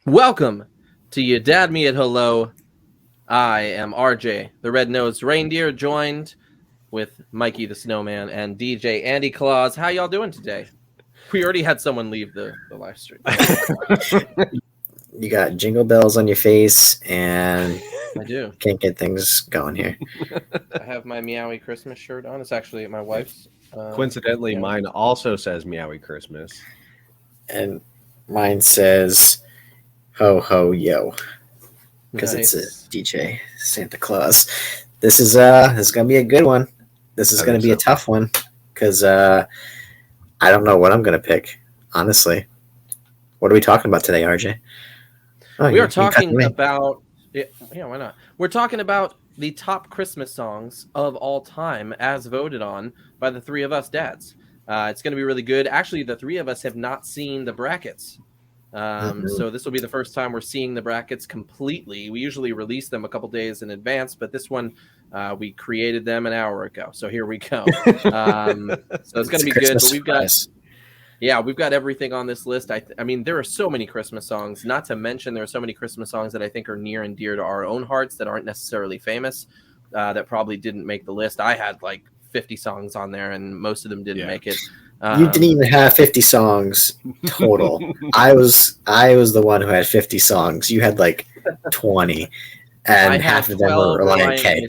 Welcome to You Dad Me at Hello. I am RJ, the red-nosed reindeer, joined with Mikey the Snowman and DJ Andy Claus. How y'all doing today? We already had someone leave the live stream. You got jingle bells on your face, and I do. Can't get things going here. I have my Meowie Christmas shirt on. It's actually my wife's. Coincidentally, mine also says Meowie Christmas. And mine says ho ho yo, because Nice. It's a DJ Santa Claus. This is gonna be a good one. This is gonna be a tough one, because I don't know what I'm gonna pick, honestly. What are we talking about today, RJ? We are talking about why not? We're talking about the top Christmas songs of all time as voted on by the three of us dads. It's going to be really good. Actually, the three of us have not seen the brackets. So this will be the first time we're seeing the brackets completely. We usually release them a couple days in advance, but this one we created them an hour ago. So here we go. So it's going to be good. But we've got everything on this list. I mean, there are so many Christmas songs, not to mention there are so many Christmas songs that I think are near and dear to our own hearts that aren't necessarily famous, that probably didn't make the list. I had like 50 songs on there, and most of them didn't make it. You didn't even have 50 songs total. I was the one who had 50 songs. You had like 20, and half of them were Relient K.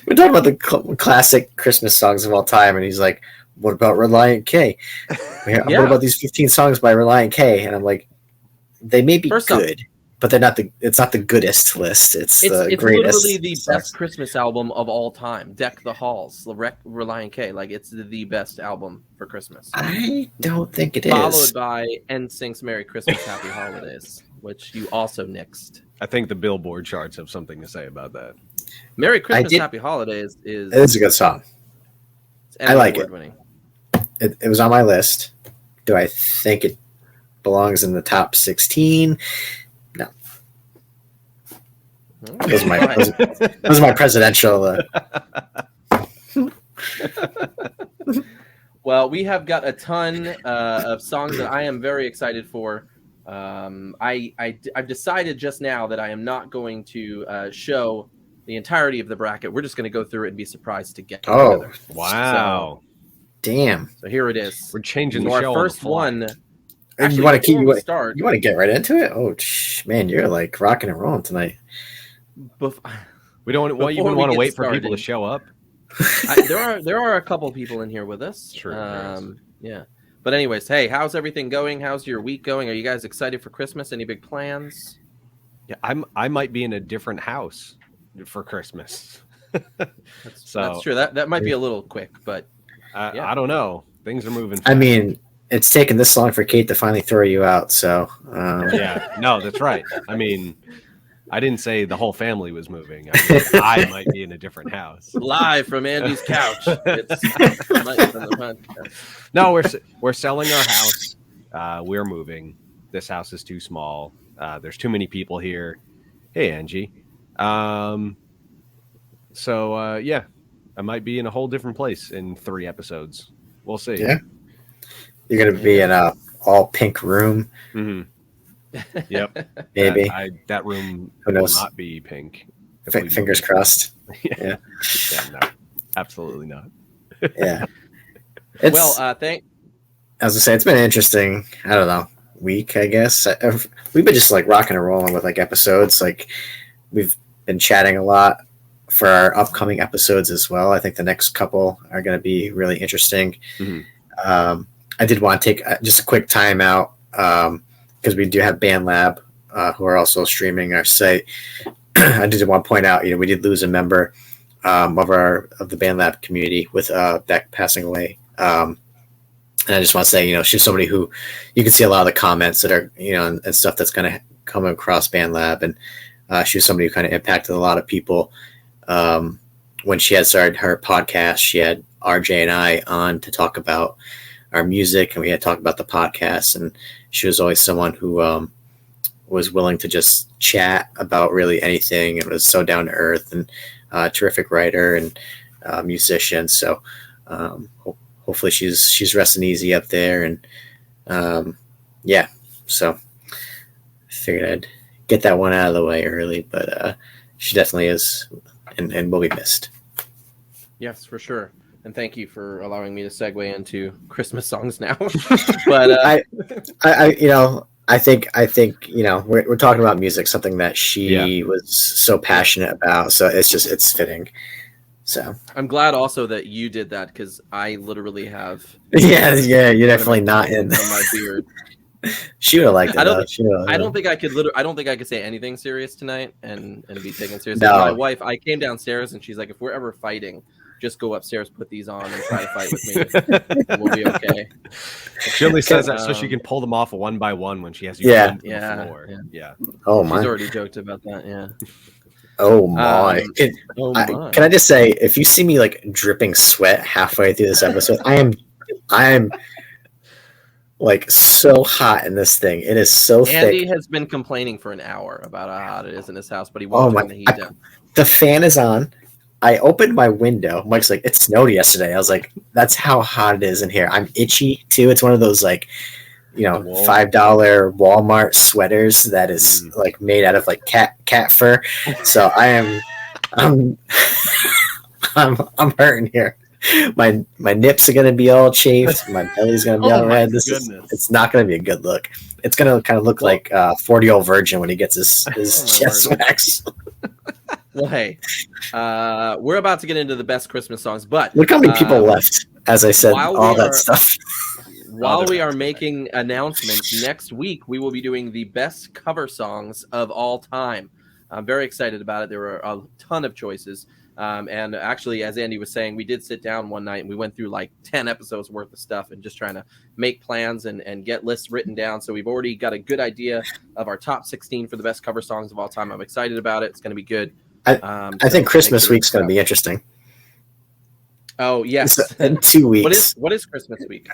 We're talking about the classic Christmas songs of all time, and he's like, "What about Relient K? What about these 15 songs by Relient K?" And I'm like, "They may be good, but they're not it's not the goodest list. It's the greatest." It's literally the best Christmas album of all time. Deck the Halls, Relient K. Like, it's the best album for Christmas. I don't think it is. Followed by NSYNC's "Merry Christmas, Happy Holidays," which you also nixed. I think the Billboard charts have something to say about that. "Merry Christmas, Happy Holidays" is... It is a good song. I like it. It was on my list. Do I think it belongs in the top 16? No. That was my presidential... Well, we have got a ton of songs that I am very excited for. I've decided just now that I am not going to show the entirety of the bracket. We're just going to go through it and be surprised to get together. Wow. Damn. So here it is. We're changing the our show. First one. Actually, you want to get right into it? Oh, man, you're like rocking and rolling tonight. We don't even want to wait for people to show up. There are a couple people in here with us. True. Yeah. But anyways, hey, how's everything going? How's your week going? Are you guys excited for Christmas? Any big plans? Yeah, I might be in a different house for Christmas. That's true. That might be a little quick, but I don't know. Things are moving fast. I mean, it's taken this long for Kate to finally throw you out, so yeah, no, that's right. I mean, I didn't say the whole family was moving. I mean, I might be in a different house. Live from Andy's couch. It's Mike from the podcast. No, we're selling our house. We're moving. This house is too small. There's too many people here. Hey, Angie. So yeah, I might be in a whole different place in 3 episodes. We'll see. Yeah. You're going to be in a all pink room. Mm-hmm. Yep. Maybe. That room will not be pink. Fingers crossed. Yeah. No, absolutely not. Yeah. I was going to say, it's been an interesting, I don't know, week, I guess. We've been just like rocking and rolling with like episodes. Like, we've been chatting a lot for our upcoming episodes as well. I think the next couple are going to be really interesting. Mm-hmm. I did want to take just a quick time out because we do have BandLab who are also streaming our site. I did want to point out, we did lose a member of the BandLab community with Beck passing away. And I just want to say, she's somebody who you can see a lot of the comments that are, and stuff that's kind of coming across BandLab. And she was somebody who kind of impacted a lot of people. When she had started her podcast, she had RJ and I on to talk about our music, and we had talked about the podcast. And she was always someone who was willing to just chat about really anything. It was so down to earth, and terrific writer and musician. So hopefully she's resting easy up there. And so I figured I'd get that one out of the way early, but she definitely is and will be missed. Yes, for sure. And thank you for allowing me to segue into Christmas songs now. But I think we're talking about music, something that she was so passionate about. So it's fitting. So I'm glad also that you did that, because I literally have. Yeah, you're definitely not in my beard. She would have liked it. I don't think I could say anything serious tonight and be taken seriously. No. My wife, I came downstairs and she's like, if we're ever fighting, just go upstairs, put these on, and try to fight with me. And we'll be okay. She only says that so she can pull them off one by one when she has you on the floor. Yeah. Oh my! She's already joked about that. Yeah. Oh my! Can I just say, if you see me like dripping sweat halfway through this episode, I am like so hot in this thing. It is so thick. Andy has been complaining for an hour about how hot it is in his house, but he won't turn the heat down. The fan is on. I opened my window. Mike's like, it snowed yesterday. I was like, that's how hot it is in here. I'm itchy too. It's one of those like, $5 Walmart sweaters that is like made out of like cat fur. So I'm hurting here. My nips are gonna be all chafed. My belly's gonna be all red. It's not gonna be a good look. It's gonna kind of look like 40-year-old virgin when he gets his chest waxed. Well, hey, we're about to get into the best Christmas songs, but look how many people left. As I said, all that stuff. While we are making announcements, next week we will be doing the best cover songs of all time. I'm very excited about it. There were a ton of choices. And actually, as Andy was saying, we did sit down one night and we went through like 10 episodes worth of stuff and just trying to make plans and get lists written down. So we've already got a good idea of our top 16 for the best cover songs of all time. I'm excited about it. It's going to be good. I think Christmas week's going to be interesting. Oh, yes. So in 2 weeks. What is Christmas week?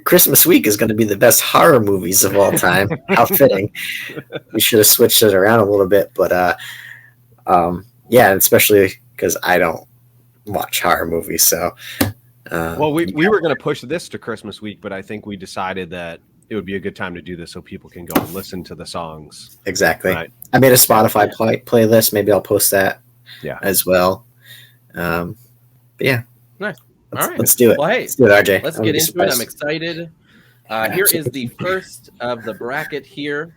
Christmas week is going to be the best horror movies of all time. How fitting. We should have switched it around a little bit. But especially because I don't watch horror movies. So, we were going to push this to Christmas week, but I think we decided that it would be a good time to do this so people can go and listen to the songs. Exactly. Right. I made a Spotify playlist. Maybe I'll post that as well. But yeah. Nice. Let's do it. Well, hey, let's do it, RJ. Let's get into it. I'm excited. Here is the first of the bracket here.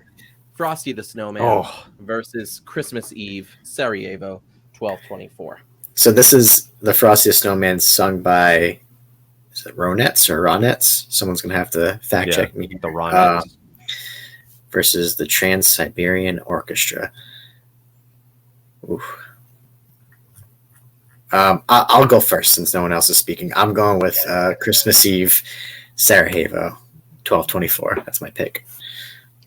Frosty the Snowman versus Christmas Eve, Sarajevo, 1224. So this is the Frosty the Snowman sung by, is it Ronettes or Ronettes? Someone's going to have to fact check me. The Ronettes. Versus the Trans-Siberian Orchestra. Oof. I'll go first since no one else is speaking. I'm going with Christmas Eve, Sarajevo, 1224. That's my pick.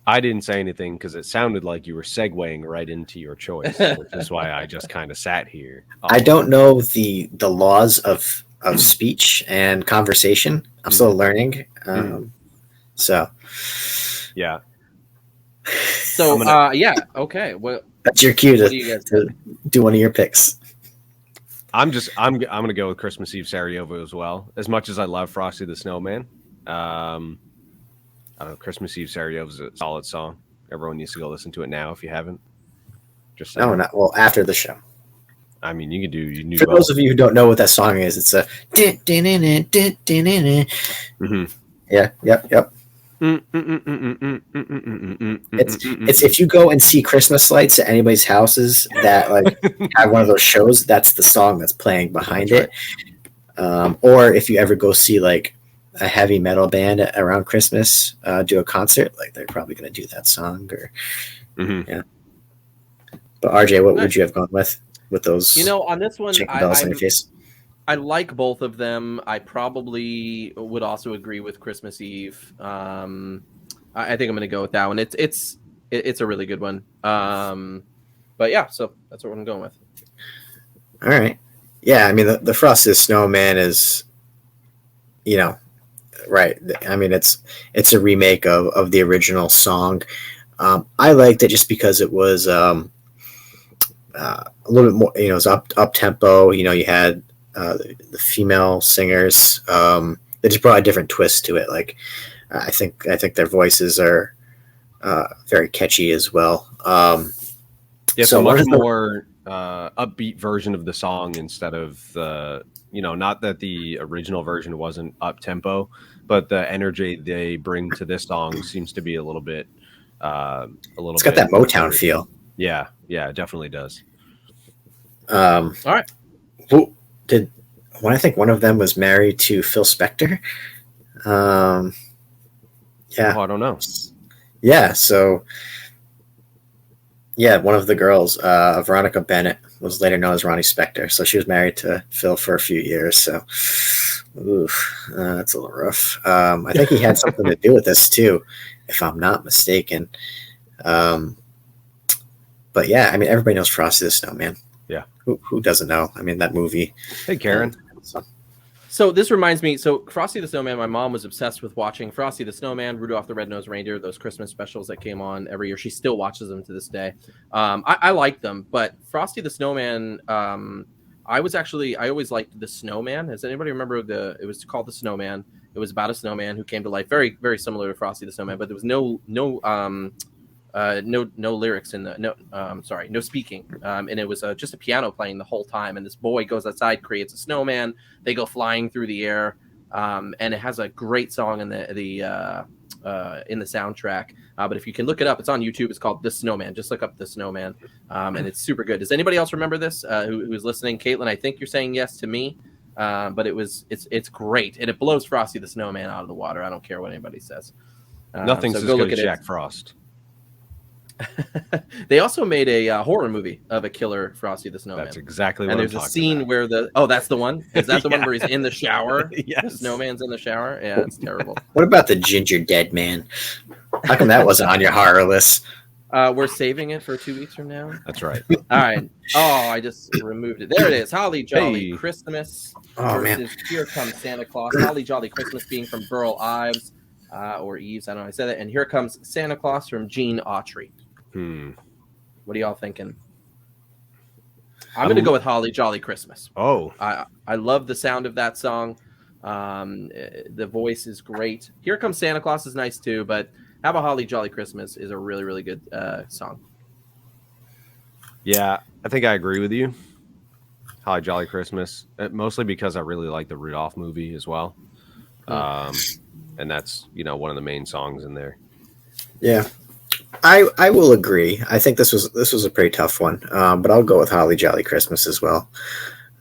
I didn't say anything because it sounded like you were segueing right into your choice, which is why I just kind of sat here. I don't know the laws of speech and conversation. I'm still learning. So. Yeah. So, okay. Well, that's your cue to do one of your picks. I'm going to go with Christmas Eve Sarajevo as well. As much as I love Frosty the Snowman, I don't know, Christmas Eve Sarajevo is a solid song. Everyone needs to go listen to it now if you haven't. Just saying. No, not well after the show. I mean, you can do. For those of you who don't know what that song is, it's a. Yeah. Yep. It's if you go and see Christmas lights at anybody's houses that like have one of those shows, that's the song that's playing behind it. Or if you ever go see like a heavy metal band around Christmas do a concert, like they're probably going to do that song. Or yeah. But RJ, what would you have gone with those? On this one, I like both of them. I probably would also agree with Christmas Eve. I think I'm going to go with that one. It's a really good one. But yeah, so that's what I'm going with. All right. Yeah, I mean the Frosted Snowman is, right. I mean it's a remake of the original song. I liked it just because it was a little bit more. It was up tempo. You had the female singers. They just brought a different twist to it. Like I think their voices are very catchy as well. So much more upbeat version of the song instead of the not that the original version wasn't up tempo, but the energy they bring to this song seems to be a little bit. It's got that Motown feel. Yeah, it definitely does. All right. When I think one of them was married to Phil Spector. Yeah. Oh, I don't know. Yeah. So, yeah, one of the girls, Veronica Bennett, was later known as Ronnie Spector. So she was married to Phil for a few years. So, that's a little rough. I think he had something to do with this too, if I'm not mistaken. But yeah, I mean, everybody knows Frosty the Snowman. Yeah. Who doesn't know? I mean, that movie. Hey, Karen. So this reminds me, Frosty the Snowman, my mom was obsessed with watching Frosty the Snowman, Rudolph the Red-Nosed Reindeer, those Christmas specials that came on every year. She still watches them to this day. I like them, but Frosty the Snowman, I always liked the Snowman. Does anybody remember it was called The Snowman. It was about a snowman who came to life, very, very similar to Frosty the Snowman, but there was no lyrics in no speaking, and it was just a piano playing the whole time, and this boy goes outside, creates a snowman, they go flying through the air, and it has a great song in the soundtrack, but if you can look it up, it's on YouTube. It's called The Snowman. Just look up The Snowman, and it's super good. Does anybody else remember this who's listening? Caitlin, I think you're saying yes to me, but it's great, and it blows Frosty the Snowman out of the water. I don't care what anybody says. Nothing's as good as Jack Frost. They also made a horror movie of a killer Frosty the Snowman. That's exactly what I'm talking about. And there's a scene where that's the one? Is that the one where he's in the shower? Yes. The snowman's in the shower? Yeah, it's terrible. What about the Ginger Dead Man? How come that wasn't on your horror list? We're saving it for 2 weeks from now. That's right. All right. Oh, I just removed it. There it is. Holly Jolly Christmas versus Here Comes Santa Claus. Holly Jolly Christmas being from Burl Ives or Eves. I don't know. I said that. And Here Comes Santa Claus from Gene Autry. What are y'all thinking? I'm going to go with Holly Jolly Christmas. Oh. I love the sound of that song. The voice is great. Here Comes Santa Claus is nice too, but How About Holly Jolly Christmas is a really, really good song. Yeah, I think I agree with you. Holly Jolly Christmas, mostly because I really like the Rudolph movie as well. And that's, one of the main songs in there. Yeah. I will agree. I think this was a pretty tough one, but I'll go with Holly Jolly Christmas as well.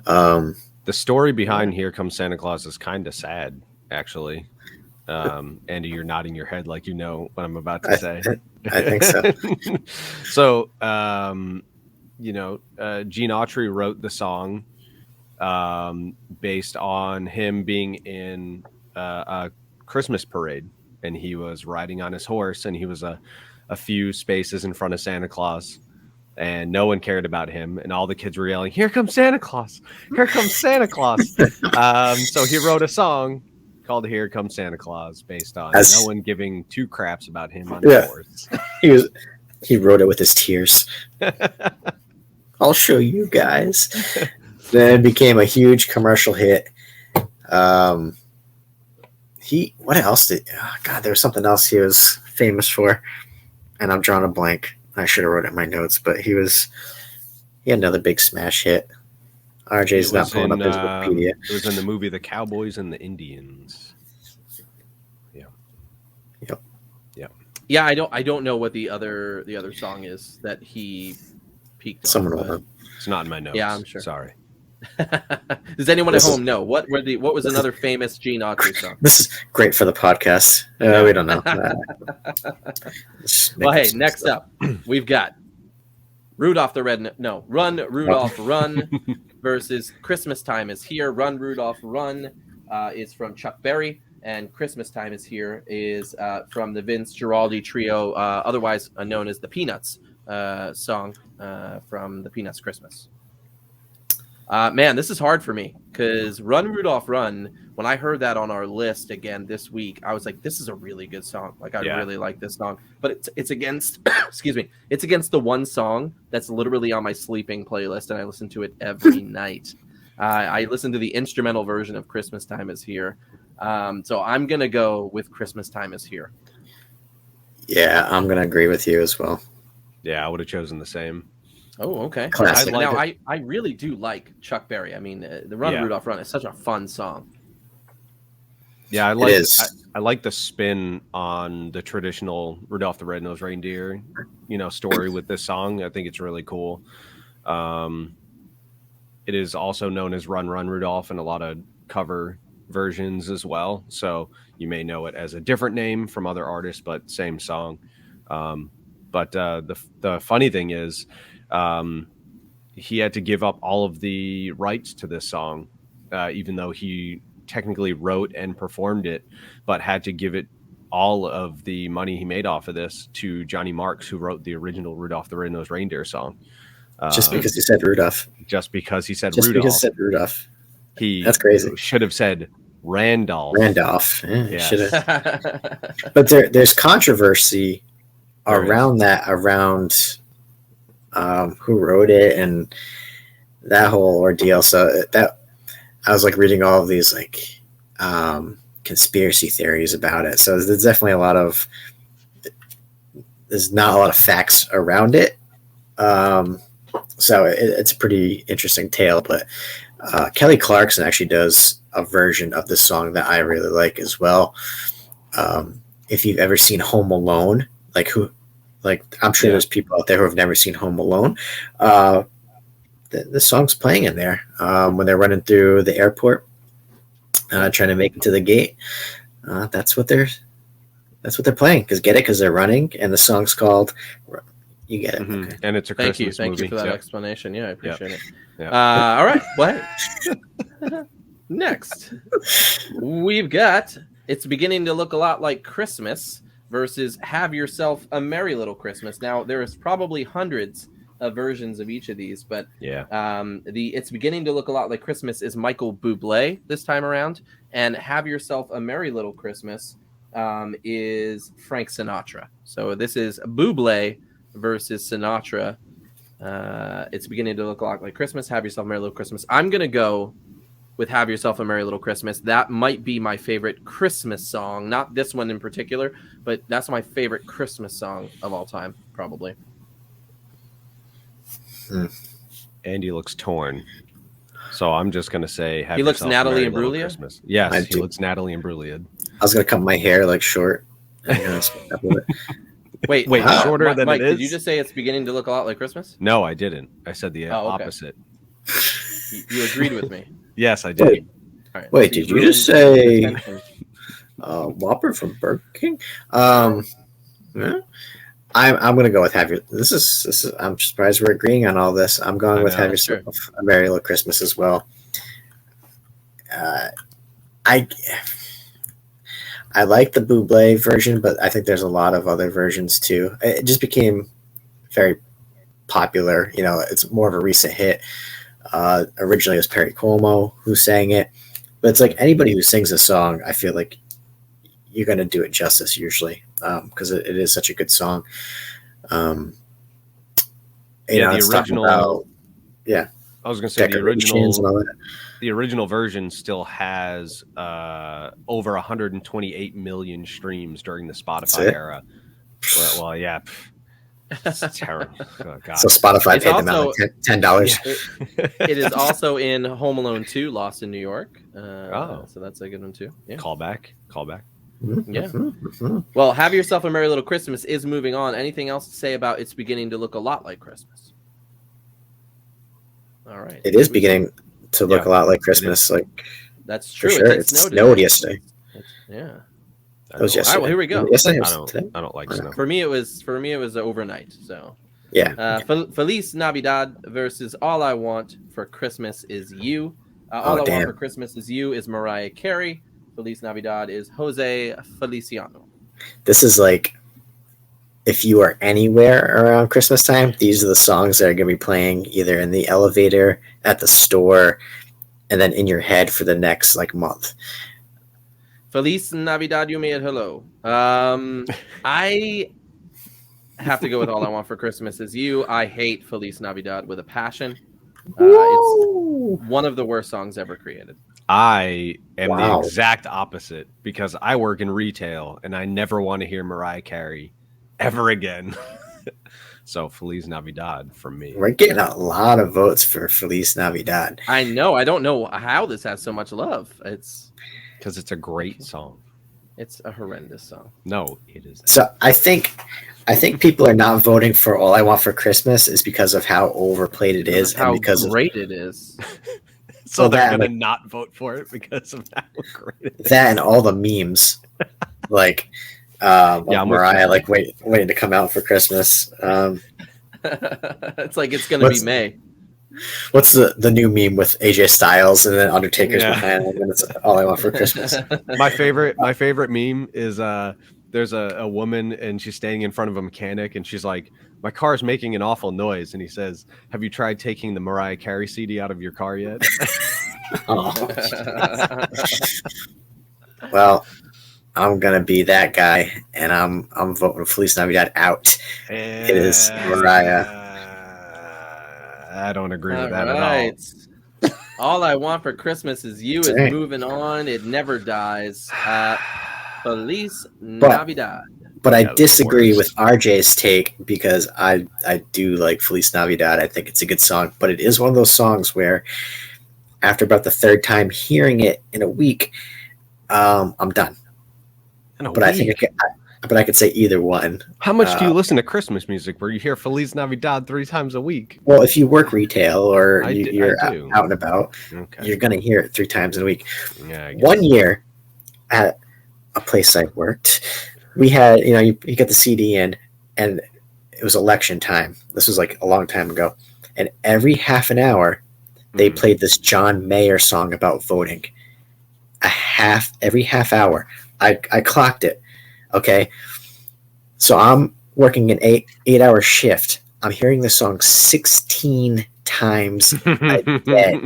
The story behind Here Comes Santa Claus is kind of sad, actually. Andy, you're nodding your head like you know what I'm about to say. I think so. So, Gene Autry wrote the song based on him being in a Christmas parade, and he was riding on his horse, and he was a few spaces in front of Santa Claus, and no one cared about him, and all the kids were yelling, "Here comes Santa Claus! Here comes Santa Claus!" So he wrote a song called "Here Comes Santa Claus" based on no one giving two craps about him on his horse. He wrote it with his tears. I'll show you guys. Then it became a huge commercial hit. What else did? Oh God, there was something else he was famous for, and I'm drawing a blank. I should have wrote it in my notes, but he had another big smash hit. RJ's not pulling up his Wikipedia. It was in the movie The Cowboys and the Indians. Yeah. Yep. Yeah, I don't know what the other song is that he peaked on. Someone will know. It's not in my notes. Yeah, I'm sure. Sorry. Does anyone at home know what was another famous Gene Autry song? This is great for the podcast. We don't know. Well, hey, next up we've got Rudolph the Red. No, Run Rudolph Run versus Christmas Time is Here. Run Rudolph Run is from Chuck Berry, and Christmas Time is Here is from the Vince Guaraldi Trio, otherwise known as the Peanuts song from the Peanuts Christmas. Man, this is hard for me because Run Rudolph Run, when I heard that on our list again this week, I was like, this is a really good song. Like, I really like this song. But it's against, excuse me, it's against the one song that's literally on my sleeping playlist, and I listen to it every night. I listen to the instrumental version of Christmas Time is Here. So I'm going to go with Christmas Time is Here. Yeah, I'm going to agree with you as well. Yeah, I would have chosen the same. Oh, okay. Classic. I really do like Chuck Berry. I mean, the Run Rudolph Run is such a fun song. Yeah, I like the spin on the traditional Rudolph the Red-Nosed Reindeer, story with this song. I think it's really cool. It is also known as Run Run Rudolph in a lot of cover versions as well. So you may know it as a different name from other artists, but same song. But the funny thing is, he had to give up all of the rights to this song, even though he technically wrote and performed it, but had to give it all of the money he made off of this to Johnny Marks, who wrote the original Rudolph the Red-Nosed Reindeer song. Just because he said Rudolph. Just because he said Rudolph. Because he said Rudolph. That's crazy. Should have said Randolph. Yeah. Should have. But there's controversy around who wrote it and that whole ordeal. So that I was like reading all of these like conspiracy theories about it. So there's definitely there's not a lot of facts around it. So it's a pretty interesting tale, but Kelly Clarkson actually does a version of the song that I really like as well. If you've ever seen Home Alone, I'm sure there's people out there who have never seen Home Alone. The song's playing in there when they're running through the airport, trying to make it to the gate. That's what they're playing. Because they're running, and the song's called. You get it, okay. And it's a Christmas Thank movie. you for that explanation. Yeah, I appreciate it. Yeah. All right, well, next we've got It's Beginning to Look a Lot Like Christmas versus Have Yourself a Merry Little Christmas. Now, there is probably hundreds of versions of each of these, but the It's Beginning to Look a Lot Like Christmas is Michael Bublé this time around, and Have Yourself a Merry Little Christmas is Frank Sinatra. So this is Bublé versus Sinatra. It's Beginning to Look a Lot Like Christmas, Have Yourself a Merry Little Christmas. I'm going to go with Have Yourself a Merry Little Christmas. That might be my favorite Christmas song. Not this one in particular, but that's my favorite Christmas song of all time, probably. Andy looks torn. So I'm just going to say Have he looks Yourself Natalie a Merry Little Imbruglia? Christmas. Yes, he looks Natalie Imbruglia. I was going to cut my hair short. Wait, shorter than Mike, it is? Did you just say It's Beginning to Look a Lot Like Christmas? No, I didn't. I said the opposite. You agreed with me. Yes, I did. Wait, did you just say Whopper from Burger King? I'm going to go with Have Your. This is. I'm surprised we're agreeing on all this. I'm going with Have Yourself a Merry Little Christmas as well. I like the Bublé version, but I think there's a lot of other versions too. It just became very popular. It's more of a recent hit. Originally it was Perry Como who sang it, but it's like anybody who sings a song, I feel like you're going to do it justice usually, because it is such a good song. The original. I was going to say the original version still has over 128 million streams during the Spotify era. Well, yeah. It's terrible. Oh, God. So Spotify paid them out $10. It is also in Home Alone 2, Lost in New York. So that's a good one too. Yeah. Callback. Yeah. Well, Have Yourself a Merry Little Christmas is moving on. Anything else to say about it's beginning to look a lot like Christmas? All right. It is beginning to look a lot like Christmas. Like that's true. For sure. It snowed yesterday. Yeah. It was yesterday. All right, well, here we go. Yesterday I don't like snow. For me, it was overnight. So yeah. Feliz Navidad versus All I Want for Christmas Is You. All I Want for Christmas Is You is Mariah Carey. Feliz Navidad is Jose Feliciano. This is like, if you are anywhere around Christmas time, these are the songs that are going to be playing either in the elevator, at the store, and then in your head for the next like month. Feliz Navidad, you made hello. I have to go with All I Want for Christmas Is You. I hate Feliz Navidad with a passion. It's one of the worst songs ever created. I am the exact opposite because I work in retail and I never want to hear Mariah Carey ever again. So Feliz Navidad from me. We're getting a lot of votes for Feliz Navidad. I know. I don't know how this has so much love. It's because it's a great song. It's a horrendous song. No, it is. So I think people are not voting for All I Want for Christmas is because of how overplayed it is and because great it is. So they're gonna not vote for it because of how great it is. That and all the memes, like Mariah, like waiting to come out for Christmas. It's like it's gonna be May. What's the new meme with AJ Styles and then Undertaker's behind him, and it's All I Want for Christmas? My favorite meme is there's a woman and she's standing in front of a mechanic and she's like, my car's making an awful noise, and he says, have you tried taking the Mariah Carey CD out of your car yet? Well, I'm gonna be that guy, and I'm voting Feliz Navidad out. It is Mariah. I don't agree with that at all. All I Want for Christmas Is You is moving on. It never dies. Feliz Navidad. But I disagree with RJ's take because I do like Feliz Navidad. I think it's a good song, but it is one of those songs where after about the third time hearing it in a week, I'm done. But I could say either one. How much do you listen to Christmas music where you hear Feliz Navidad 3 times a week? Well, if you work retail or you're out and about, you're going to hear it 3 times in a week. Yeah, one year at a place I worked, we had, you get the CD in, and it was election time. This was like a long time ago. And every half an hour, they played this John Mayer song about voting. Every half hour. I clocked it. Okay. So I'm working an 8-hour shift. I'm hearing this song 16 times a day.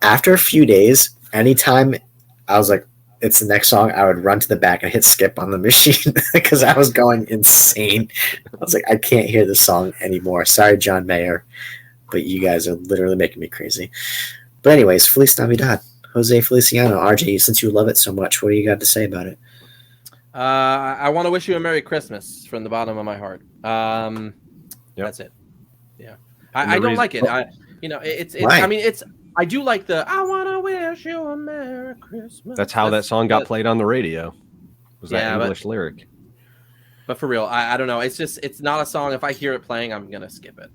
After a few days, anytime I was like, it's the next song, I would run to the back and hit skip on the machine because I was going insane. I was like, I can't hear this song anymore. Sorry, John Mayer, but you guys are literally making me crazy. But anyways, Feliz Navidad. Jose Feliciano. RJ, since you love it so much, what do you got to say about it? I want to wish you a Merry Christmas from the bottom of my heart. That's it. Yeah. I don't like it. It's I mean, I do like the I want to wish you a Merry Christmas. That's how that song got played on the radio. Was that English lyric? But for real, I don't know. It's not a song. If I hear it playing, I'm going to skip it.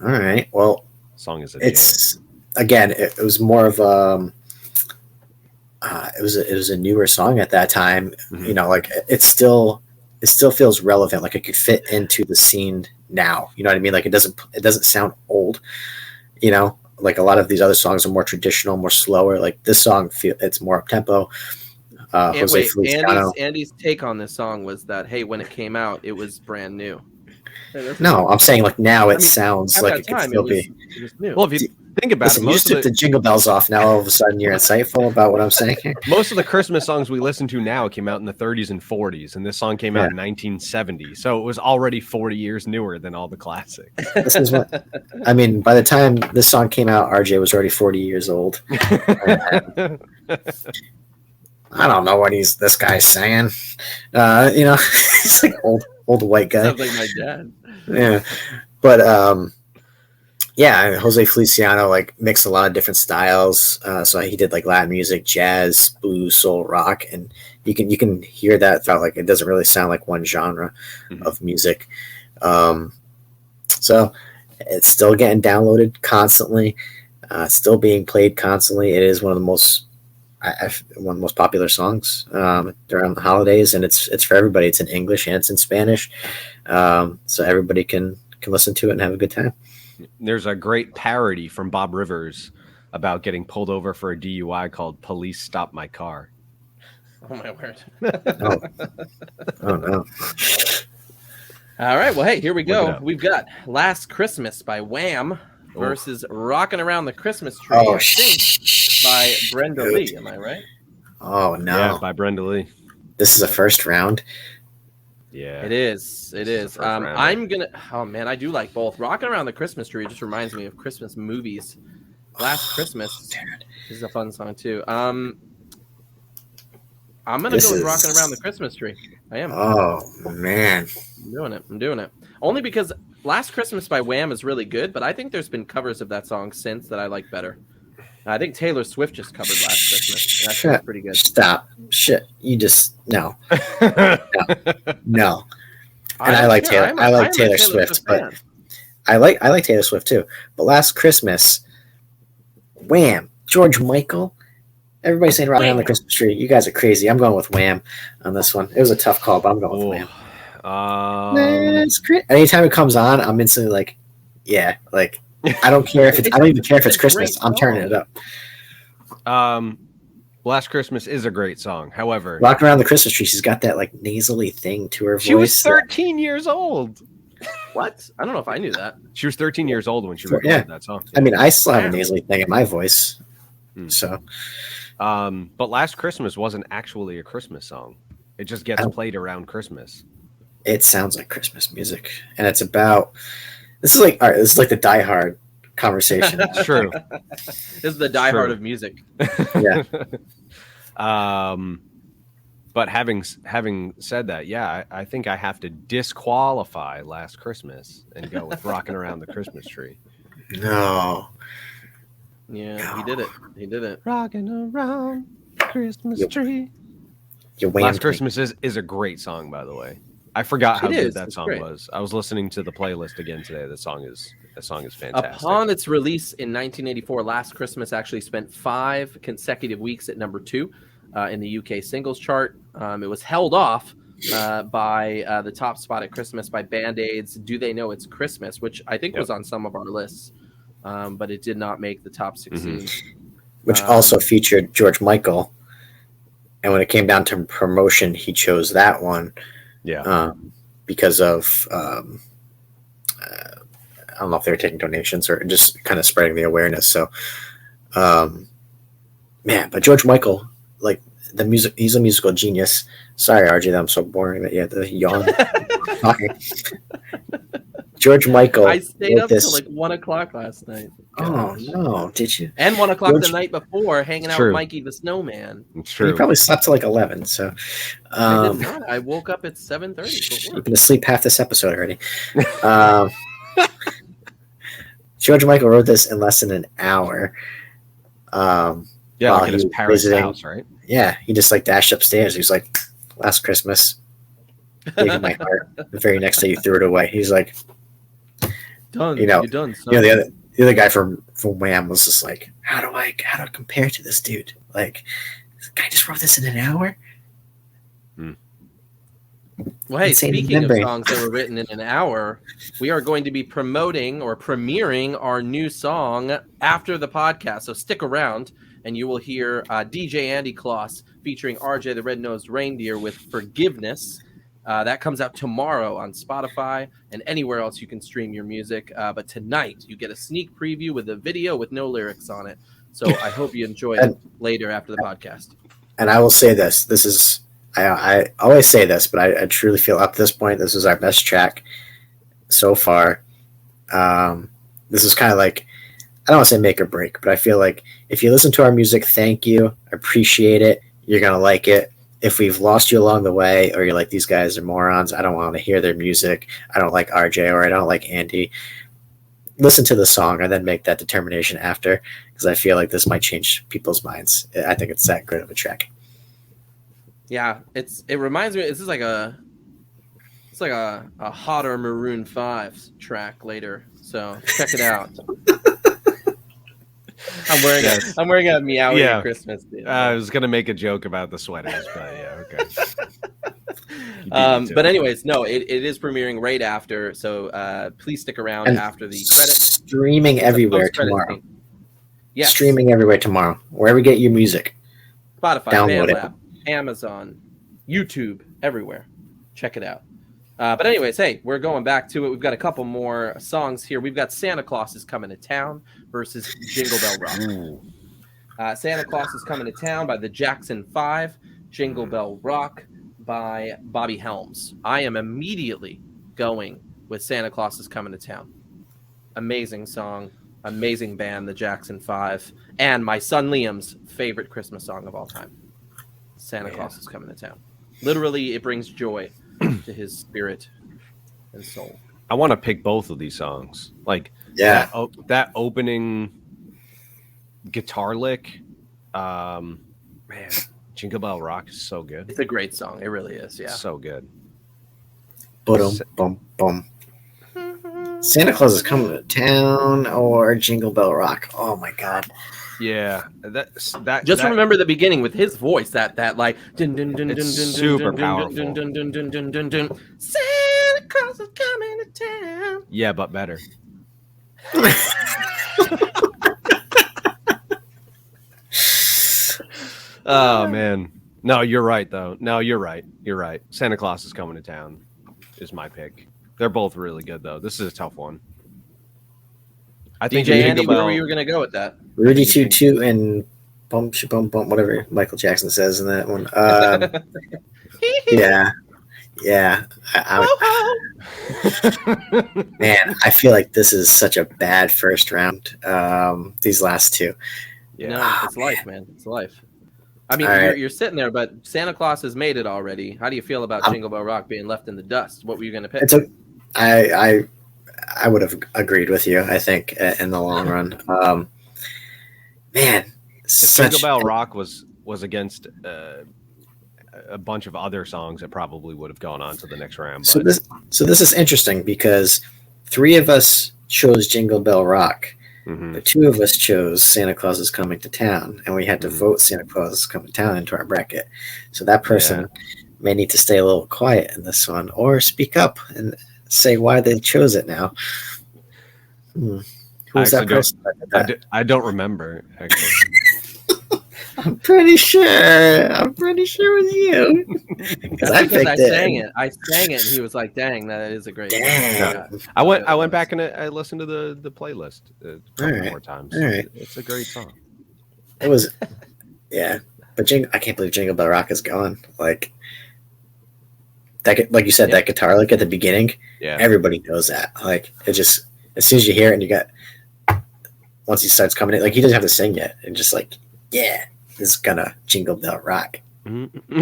All right. Well, song is again, it was more of it was a newer song at that time. Like it still feels relevant. Like it could fit into the scene now. You know what I mean? Like it doesn't sound old. Like a lot of these other songs are more traditional, more slower. Like this song, it's more up tempo. Andy's take on this song was that, hey, when it came out, it was brand new. No, I'm saying like now it sounds like it could still be. It was new. Well, if you think about it, you just took the jingle bells off. Now all of a sudden you're insightful about what I'm saying. Most of the Christmas songs we listen to now came out in the 30s and 40s, and this song came out in 1970. So it was already 40 years newer than all the classics. This is what I mean. By the time this song came out, RJ was already 40 years old. I don't know what this guy's saying. He's like old white guy. Sounds like my dad. Yeah, but Yeah, Jose Feliciano like mixed a lot of different styles. So he did like Latin music, jazz, blues, soul, rock, and you can hear that throughout. Like it doesn't really sound like one genre of music. So it's still getting downloaded constantly, still being played constantly. It is one of the most one of the most popular songs around the holidays, and it's for everybody. It's in English and it's in Spanish, so everybody can listen to it and have a good time. There's a great parody from Bob Rivers about getting pulled over for a DUI called "Police Stop My Car." Oh my word! Oh no! All right, well, hey, here we go. We've got "Last Christmas" by Wham versus "Rockin' Around the Christmas Tree" by Brenda Lee. Am I right? Oh no! Yeah, by Brenda Lee. This is a first round. Yeah, it is. It is. I'm gonna. Oh man, I do like both. "Rockin' Around the Christmas Tree" just reminds me of Christmas movies. "Last Christmas" is a fun song too. I'm gonna go with "Rockin' Around the Christmas Tree." I am. Oh man, I'm doing it. Only because "Last Christmas" by Wham is really good, but I think there's been covers of that song since that I like better. I think Taylor Swift just covered "Last Christmas." And that's pretty good. Stop. Shit. You just no. No. And I like Taylor. I like Taylor Swift, but I like Taylor Swift too. But "Last Christmas," Wham, George Michael. Everybody's saying "Rockin' Around the Christmas Tree." You guys are crazy. I'm going with Wham on this one. It was a tough call, but I'm going with Wham. That's great. Anytime it comes on, I'm instantly like, yeah, like I don't care if it's. I don't even care if it's Christmas. I'm turning it up. "Last Christmas" is a great song. However, "Rockin' Around the Christmas Tree," she's got that like nasally thing to her voice. She was 13 years old. What? I don't know if I knew that. She was 13 years old when she recorded that song. I mean, I still have a nasally thing in my voice. So, but "Last Christmas" wasn't actually a Christmas song. It just gets played around Christmas. It sounds like Christmas music, and it's about. This is like this is like the Die Hard conversation. It's true. This is the Die Hard of music. Yeah. But having said that, yeah, I think I have to disqualify "Last Christmas" and go with "Rockin' Around the Christmas Tree." No. Yeah, no. He did it. Rockin' around the Christmas tree. "Last Christmas" is a great song, by the way. I forgot how good that song was. I was listening to the playlist again today. The song is fantastic. Upon its release in 1984, "Last Christmas" actually spent 5 consecutive weeks at number 2 in the UK singles chart. It was held off by the top spot at Christmas by Band-Aid's "Do They Know It's Christmas," which I think was on some of our lists, but it did not make the top 16. Which also featured George Michael. And when it came down to promotion, he chose that one. Yeah. Because of I don't know if they were taking donations or just kind of spreading the awareness. So, man, but George Michael, like the music, he's a musical genius. Sorry, RJ, that I'm so boring that you had to yawn talking. George Michael. I stayed up till like 1 o'clock last night. Oh no, did you? And 1 o'clock the night before, hanging out with Mikey the Snowman. It's true. You probably slept till like 11. So I did not. I woke up at 7:30. You've been asleep half this episode already. George Michael wrote this in less than an hour. Yeah, like in his parents' house, right? Yeah, he just like dashed upstairs. He was like, "Last Christmas, gave you my heart." The very next day, you threw it away. He's like, "Done, you're done." You know, the other guy from Wham was just like, "How do I compare to this dude? Like, this guy just wrote this in an hour." Well, hey, speaking of songs that were written in an hour, we are going to be promoting or premiering our new song after the podcast. So stick around, and you will hear DJ Andy Kloss featuring RJ the Red-Nosed Reindeer with "Forgiveness." That comes out tomorrow on Spotify and anywhere else you can stream your music. But tonight, you get a sneak preview with a video with no lyrics on it. So I hope you enjoy it later after the podcast. And I will say this. This is... I always say this, but I truly feel up to this point, this is our best track so far. This is kind of like, I don't want to say make or break, but I feel like if you listen to our music, thank you, appreciate it, you're going to like it. If we've lost you along the way, or you're like, these guys are morons, I don't want to hear their music, I don't like RJ, or I don't like Andy, listen to the song and then make that determination after, because I feel like this might change people's minds. I think it's that good of a track. Yeah, it reminds me. This is like a hotter Maroon 5 track later. So check it out. I'm wearing a Meowie Christmas. I was gonna make a joke about the sweaters, but yeah, okay. But anyways, no, it is premiering right after. So please stick around after the credits. Streaming everywhere tomorrow. Yeah, streaming everywhere tomorrow. Wherever you get your music, Spotify, BandLab, Amazon, YouTube, everywhere. Check it out. But anyways, hey, we're going back to it. We've got a couple more songs here. We've got Santa Claus is Coming to Town versus Jingle Bell Rock. Santa Claus is Coming to Town by the Jackson 5. Jingle Bell Rock by Bobby Helms. I am immediately going with Santa Claus is Coming to Town. Amazing song, amazing band, the Jackson 5, and my son Liam's favorite Christmas song of all time. Santa Claus is Coming to Town. Literally, it brings joy to his spirit and soul. I want to pick both of these songs. Like that opening guitar lick, man, Jingle Bell Rock is so good. It's a great song. It really is. Yeah, so good. Boom, boom. Santa Claus is Coming to Town or Jingle Bell Rock. Oh my God. Yeah, remember the beginning with his voice. That like super powerful. Santa Claus is coming to town. Yeah, but better. Oh man, no, you're right though. No, you're right. You're right. Santa Claus is Coming to Town is my pick. They're both really good though. This is a tough one. I think DJ Andy, where were you going to go with that? Rudy Toot Toot and bum bum bum, whatever Michael Jackson says in that one. Yeah. Man, I feel like this is such a bad first round. These last two. Yeah, no, it's life, man. It's life. I mean, you're sitting there, but Santa Claus has made it already. How do you feel about Jingle Bell Rock being left in the dust? What were you going to pick? I would have agreed with you, I think, in the long run. Man, if Jingle Bell Rock was against a bunch of other songs, it probably would have gone on to the next round. But... So this is interesting because 3 of us chose Jingle Bell Rock. Mm-hmm. The 2 of us chose Santa Claus is Coming to Town, and we had to vote Santa Claus is Coming to Town into our bracket. So that person may need to stay a little quiet in this one or speak up and say why they chose it now. Who was that person? I don't remember, actually. I'm pretty sure it was you. Because I sang it. I sang it, and he was like, "Dang, that is a great song." Yeah. I went back and I listened to the playlist a couple more times. Right. It's a great song. It was, yeah. But I can't believe Jingle Bell Rock is gone. Like that, like you said, that guitar lick at the beginning. Yeah. Everybody knows that. Like it just, as soon as you hear it, and you got, once he starts coming in, like he doesn't have to sing yet, and just like, yeah. Is gonna Jingle Bell Rock. Mm-hmm.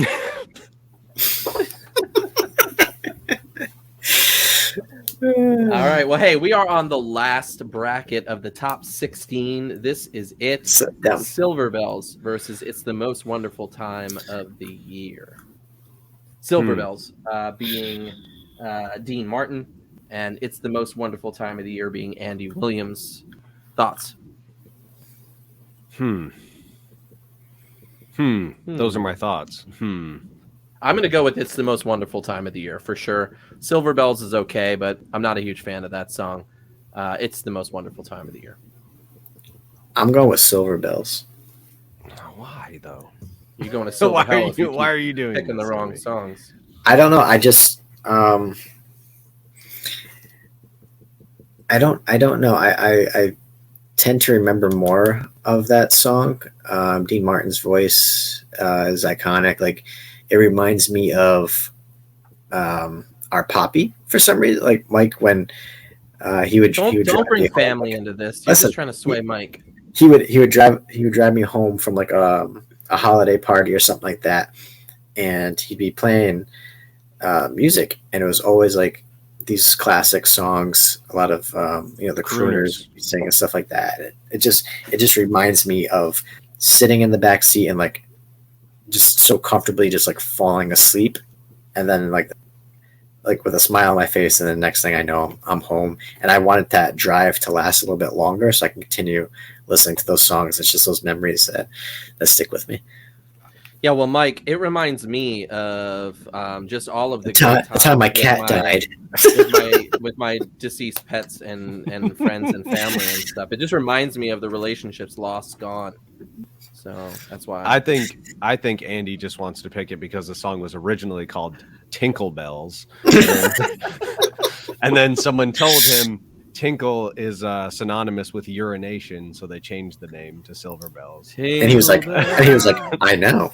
All right. Well, hey, we are on the last bracket of the top 16. This is it. Silver Bells versus It's the Most Wonderful Time of the Year. Silver Bells being Dean Martin, and It's the Most Wonderful Time of the Year being Andy Williams. Thoughts? Those are my thoughts. I'm going to go with It's the Most Wonderful Time of the Year for sure. Silver Bells is okay, but I'm not a huge fan of that song. It's the Most Wonderful Time of the Year. I'm going with Silver Bells. Why, though? You're going to Silver Bells. Why are you doing picking the wrong songs? I don't know. I just I don't know. I tend to remember more of that song. Dean Martin's voice is iconic. Like it reminds me of our Poppy for some reason. Like Mike when he would don't bring family into this. You're just trying to sway Mike. He would drive me home from like a holiday party or something like that, and he'd be playing music, and it was always like these classic songs, a lot of the crooners sing and stuff like that. It just reminds me of sitting in the back seat and like just so comfortably just like falling asleep, and then like with a smile on my face, and the next thing I know, I'm home. And I wanted that drive to last a little bit longer so I can continue listening to those songs. It's just those memories that stick with me. Yeah, well, Mike, it reminds me of just all of the time my cat died with my deceased pets and friends and family and stuff. It just reminds me of the relationships lost, gone. So that's why I think Andy just wants to pick it because the song was originally called Tinkle Bells, and then someone told him tinkle is synonymous with urination, so they changed the name to Silver Bells. And he was like, I know.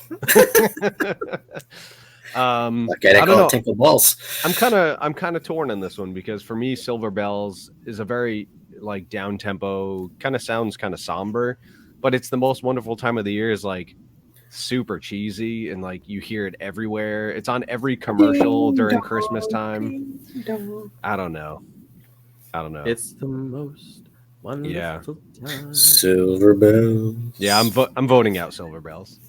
I don't know. Tinkle balls. I'm kind of torn on this one because for me, Silver Bells is a very like down tempo, kind of sounds kind of somber, but it's the most wonderful time of the year. Is like super cheesy and like you hear it everywhere. It's on every commercial during Christmas time. I don't know. It's the most wonderful time. Silver Bells. Yeah, I'm voting out Silver Bells.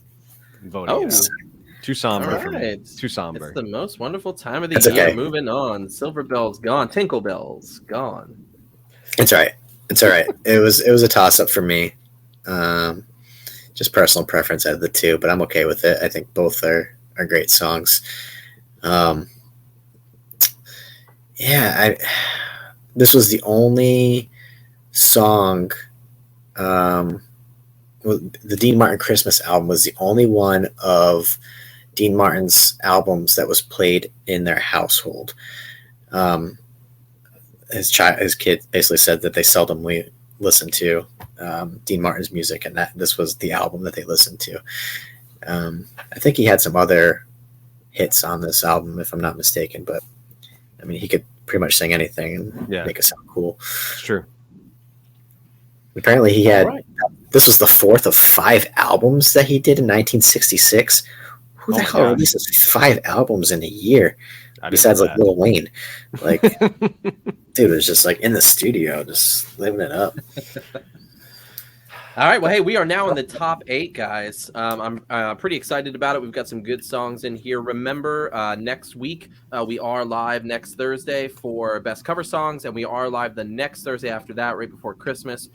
I'm voting out. Too somber for me. Too somber. It's the most wonderful time of the year. Okay. Moving on. Silver Bells gone. Tinkle Bells gone. It's all right. It was a toss up for me. Just personal preference out of the two, but I'm okay with it. I think both are great songs. This was the only song. The Dean Martin Christmas album was the only one of Dean Martin's albums that was played in their household. His kid basically said that they seldomly listened to Dean Martin's music, and that this was the album that they listened to. I think he had some other hits on this album, if I'm not mistaken, but I mean, he could pretty much sing anything and make it sound cool. It's true. Apparently, this was the fourth of 5 albums that he did in 1966. Who the hell releases 5 albums in a year? Besides, like, Lil Wayne. Like, dude was just, like, in the studio, just living it up. All right. Well, hey, we are now in the top 8, guys. I'm pretty excited about it. We've got some good songs in here. Remember, next week, we are live next Thursday for Best Cover Songs, and we are live the next Thursday after that, right before Christmas,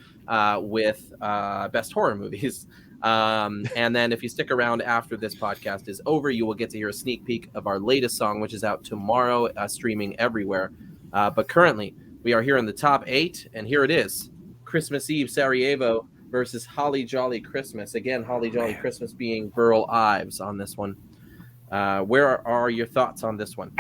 with Best Horror Movies. And then if you stick around after this podcast is over, you will get to hear a sneak peek of our latest song, which is out tomorrow, streaming everywhere. But currently, we are here in the top 8, and here it is. Christmas Eve, Sarajevo versus Holly Jolly Christmas. Again, Holly Jolly Christmas being Burl Ives on this one. Where are your thoughts on this one?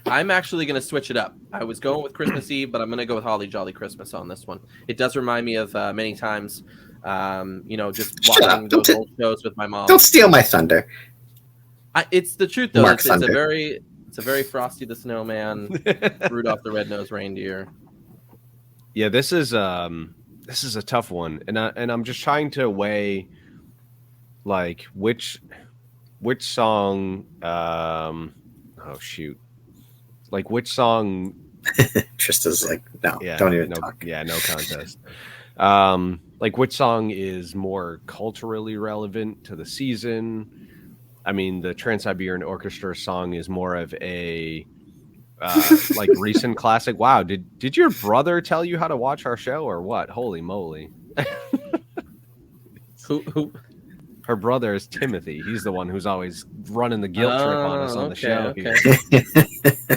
I'm actually going to switch it up. I was going with Christmas Eve, but I'm going to go with Holly Jolly Christmas on this one. It does remind me of many times, just watching those old shows with my mom. Don't steal my thunder. It's the truth, though. It's a very Frosty the Snowman, Rudolph the Red-Nosed Reindeer. Yeah, this is a tough one, and I'm just trying to weigh like which song. Like which song? Trista's like, no, don't even talk. Yeah, no contest. Like which song is more culturally relevant to the season? I mean, the Trans-Siberian Orchestra song is more of a like recent classic. Wow, did your brother tell you how to watch our show or what? Holy moly! Who? Her brother is Timothy. He's the one who's always running the guilt trip on us on the show. Okay.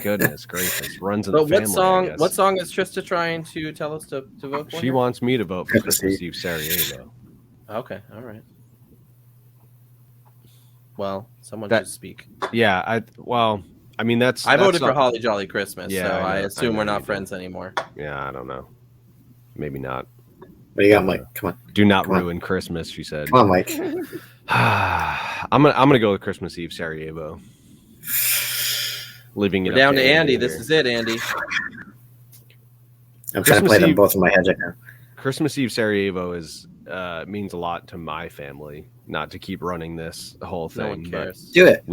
Goodness gracious, runs in the family. What song is Trista trying to tell us to vote for? She wants me to vote for Christmas Eve Sarajevo. Okay, all right. Well, someone should speak. Yeah, I voted for Holly Jolly Christmas, so I assume we're not friends anymore. Yeah, I don't know. Maybe not. What do you got, Mike? Come on. Do not ruin Christmas, she said. Come on, Mike. I'm gonna go with Christmas Eve Sarajevo. Leaving it down to Andy. This is it, Andy. I'm trying to play them both in my head right now. Christmas Eve Sarajevo is means a lot to my family. not to keep running this whole thing. No one cares. Do it.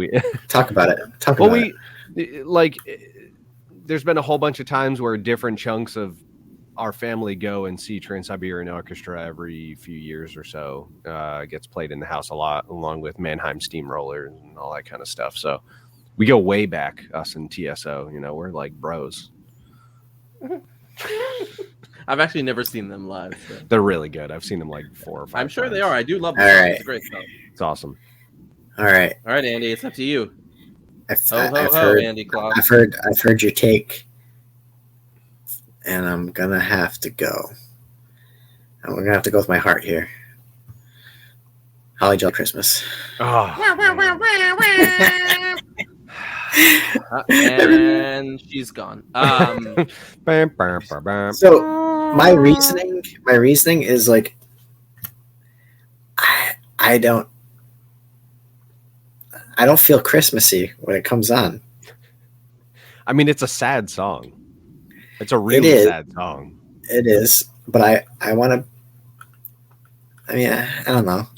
Talk about it. There's been a whole bunch of times where different chunks of our family go and see Trans-Siberian Orchestra every few years or so. Gets played in the house a lot, along with Mannheim Steamroller and all that kind of stuff. So we go way back, us and TSO. We're like bros. I've actually never seen them live. So. They're really good. I've seen them like 4 or 5 I'm sure times. they are. I do love them. All right. It's great stuff. It's awesome. All right, Andy. It's up to you. I've heard, Andy Claus. I've heard your take, and I'm gonna have to go. And we're gonna have to go with my heart here. Holly Jolly Christmas. And she's gone. So my reasoning is like, I don't feel Christmassy when it comes on. I mean, it's a sad song. It's a really sad song. It is, but I want to. I mean, I don't know.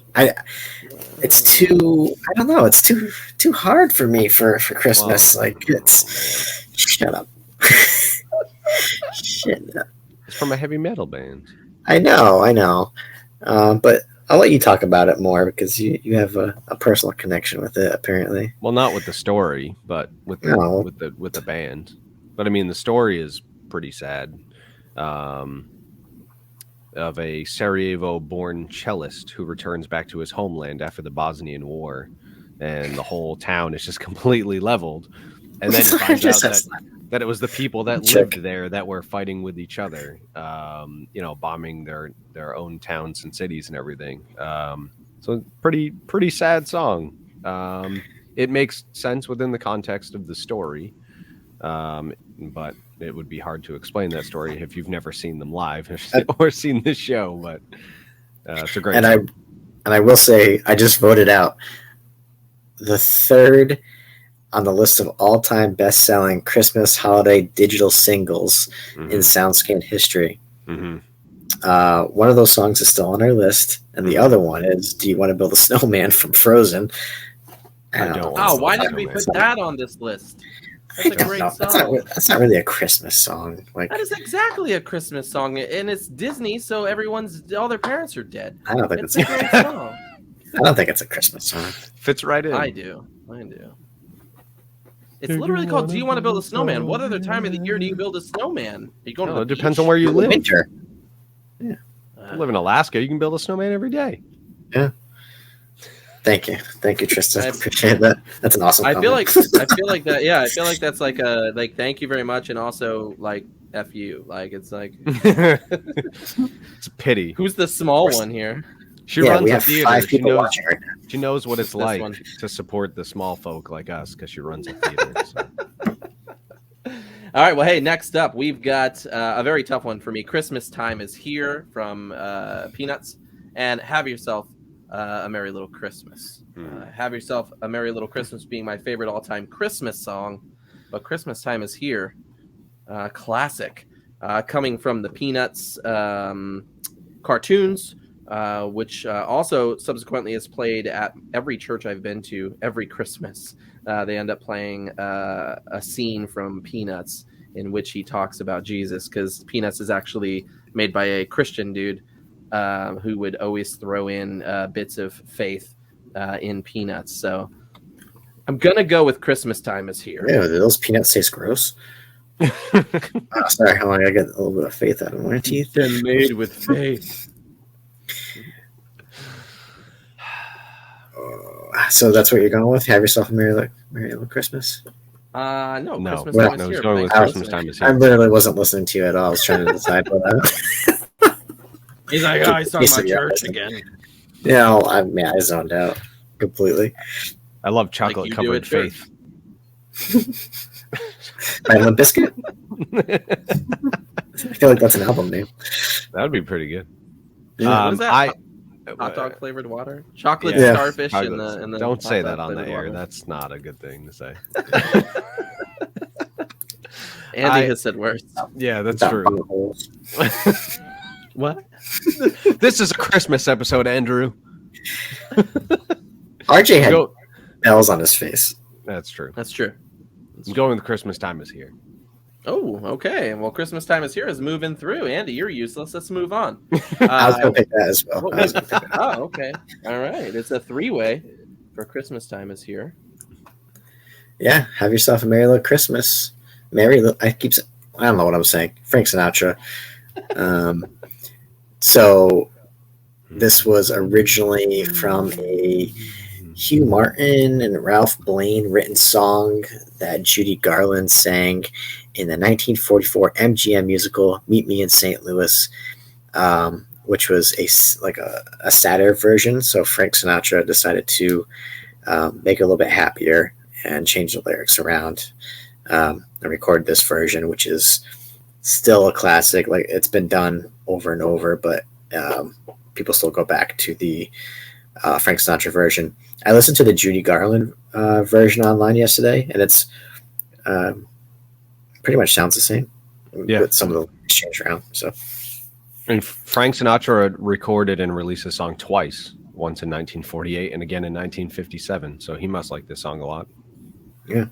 It's too hard for me for Christmas. Well, like it's shut up. Shut up. It's from a heavy metal band. I know. But I'll let you talk about it more because you have a personal connection with it, apparently. Well, not with the story, but with the band. But I mean, the story is pretty sad. Of a Sarajevo-born cellist who returns back to his homeland after the Bosnian War, and the whole town is just completely leveled. And then he finds out that it was the people that lived there that were fighting with each other, bombing their own towns and cities and everything. So pretty sad song. It makes sense within the context of the story, but it would be hard to explain that story if you've never seen them live or seen this show. But it's a great song. I will say, I just voted out the third on the list of all-time best-selling Christmas holiday digital singles in SoundScan history. Mm-hmm. One of those songs is still on our list, and the other one is "Do You Want to Build a Snowman" from Frozen. Why did we put that on this list? That's a great song. That's not really a Christmas song. That is exactly a Christmas song, and it's Disney, so all their parents are dead. I don't think it's a great song. I don't think it's a Christmas song. Fits right in. I do. It's literally called "Do You Want to Build a Snowman?" What other time of the year do you build a snowman? Are you going to the It depends on where you live. Winter. Yeah. If you live in Alaska, you can build a snowman every day. Yeah. Thank you, Tristan. I appreciate that. That's an awesome. I feel like that. Yeah, I feel like that's like thank you very much, and also like F you. Like it's like it's a pity. Who's the small one here? She runs a theater. 5 people watching right now. She knows what it's like to support the small folk like us because she runs a theater. So. All right. Well, hey, next up, we've got a very tough one for me. Christmas Time is Here from Peanuts, and Have Yourself a Merry Little Christmas. Have Yourself a Merry Little Christmas being my favorite all-time Christmas song, but Christmas Time is Here, classic, coming from the Peanuts cartoons, which also subsequently is played at every church I've been to every Christmas. They end up playing a scene from Peanuts in which he talks about Jesus, because Peanuts is actually made by a Christian dude who would always throw in bits of faith in Peanuts. So I'm going to go with Christmas Time is Here. Yeah, do those peanuts taste gross? Sorry, how long I get a little bit of faith out of my teeth. They're made with faith. So that's what you're going with? Have Yourself a Merry Little Christmas? No. Christmas Time is Here. Here. Going with Christmas Time is Here. I literally wasn't listening to you at all. I was trying to decide what He's like, he's talking about church again. Yeah, I zoned out completely. I love Chocolate Covered Faith. By Limp Bizkit? I feel like that's an album name. That would be pretty good. Yeah. What is that? Hot dog flavored water? Chocolate starfish in the Don't say that on the air. Water. That's not a good thing to say. Andy has said worse. Yeah, that's true. What? This is a Christmas episode, Andrew. RJ had bells on his face. That's true. That's true. I'm going with Christmas Time Is Here. Oh, okay. Well, Christmas Time Is Here is moving through. Andy, you're useless. Let's move on. I was going to pick that as well. Oh, okay. All right. It's a 3-way for Christmas Time Is Here. Yeah. Have yourself a merry little Christmas. I don't know what I'm saying. Frank Sinatra. So this was originally from a Hugh Martin and Ralph Blaine written song that Judy Garland sang in the 1944 MGM musical Meet Me in St. Louis, which was a sadder version. So Frank Sinatra decided to make it a little bit happier and change the lyrics around and record this version, which is still a classic. Like, it's been done over and over, but people still go back to the Frank Sinatra version. I listened to the Judy Garland version online yesterday, and it's pretty much sounds the same. Yeah, with some of the exchange around. So, and Frank Sinatra recorded and released the song twice, once in 1948 and again in 1957. So he must like this song a lot. Yeah.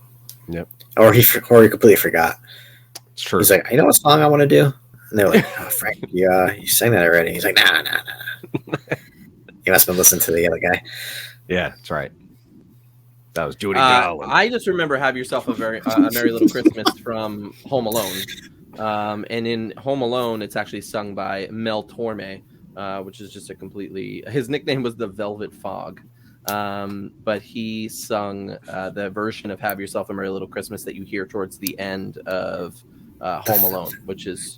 Yep. Or he completely forgot. It's true. He's like, you know what song I want to do? And they're like, oh, Frank, you sang that already. He's like, nah. He must have been listening to the other guy. Yeah, that's right. That was Judy Garland. I just remember "Have Yourself a Merry Little Christmas" from Home Alone, and in Home Alone, it's actually sung by Mel Torme, which is just his nickname was the Velvet Fog, but he sung the version of "Have Yourself a Merry Little Christmas" that you hear towards the end of Home Alone, which is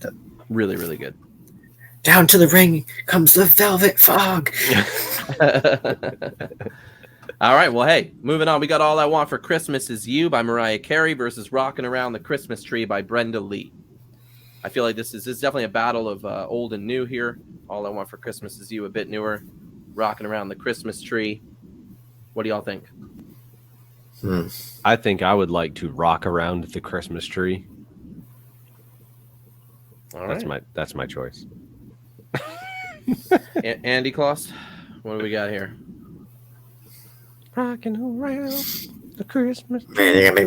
really, really good. Down to the ring comes the Velvet Fog. All right, well, hey, moving on. We got All I Want for Christmas Is You by Mariah Carey versus Rockin' Around the Christmas Tree by Brenda Lee. I feel like this is definitely a battle of old and new here. All I Want for Christmas Is You, a bit newer. Rockin' Around the Christmas Tree. What do y'all think? I think I would like to rock around the Christmas tree. All right. That's my choice. Andy Kloss, what do we got here? Rocking around the Christmas. Man, you're gonna make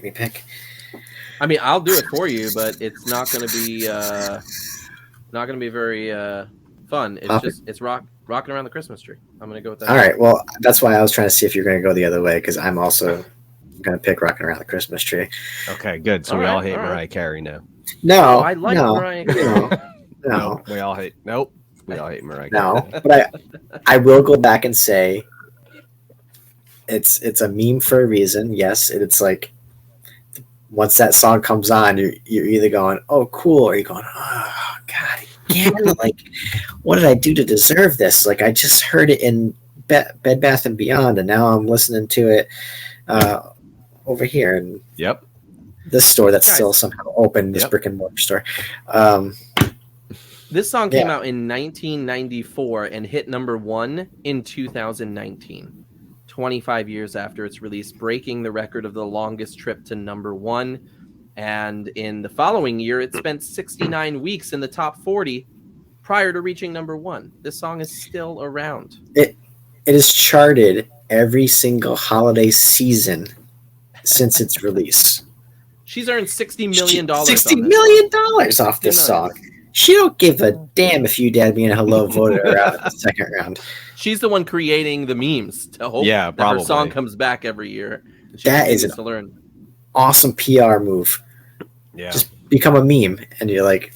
me pick. I mean, I'll do it for you, but it's not gonna be very fun. It's rocking around the Christmas tree. I'm gonna go with that. All right. Well, that's why I was trying to see if you're gonna go the other way, because I'm also gonna pick Rocking Around the Christmas Tree. Okay, good. So we all hate Mariah Carey now. No, I like Mariah Carey. No, we all hate. Nope, we all hate Mariah Carey. No, but I will go back and say it's a meme for a reason. Yes, it's like once that song comes on, you're either going, "Oh, cool," or you're going, "Oh, God, again!" Like, what did I do to deserve this? Like, I just heard it in Bed Bath and Beyond, and now I'm listening to it over here. And yep, this store that's still somehow open, this brick and mortar store. This song came out in 1994 and hit number 1 in 2019, 25 years after its release, breaking the record of the longest trip to number 1. And in the following year, it spent 69 weeks in the top 40 prior to reaching number 1. This song is still around. It is charted every single holiday season since its release. She's earned $60 million. $60 million off this song. She don't give a damn if You Dad Me and Hello voted her out in the second round. She's the one creating the memes to hope that her song comes back every year. That is an awesome PR move. Yeah. Just become a meme, and you're like,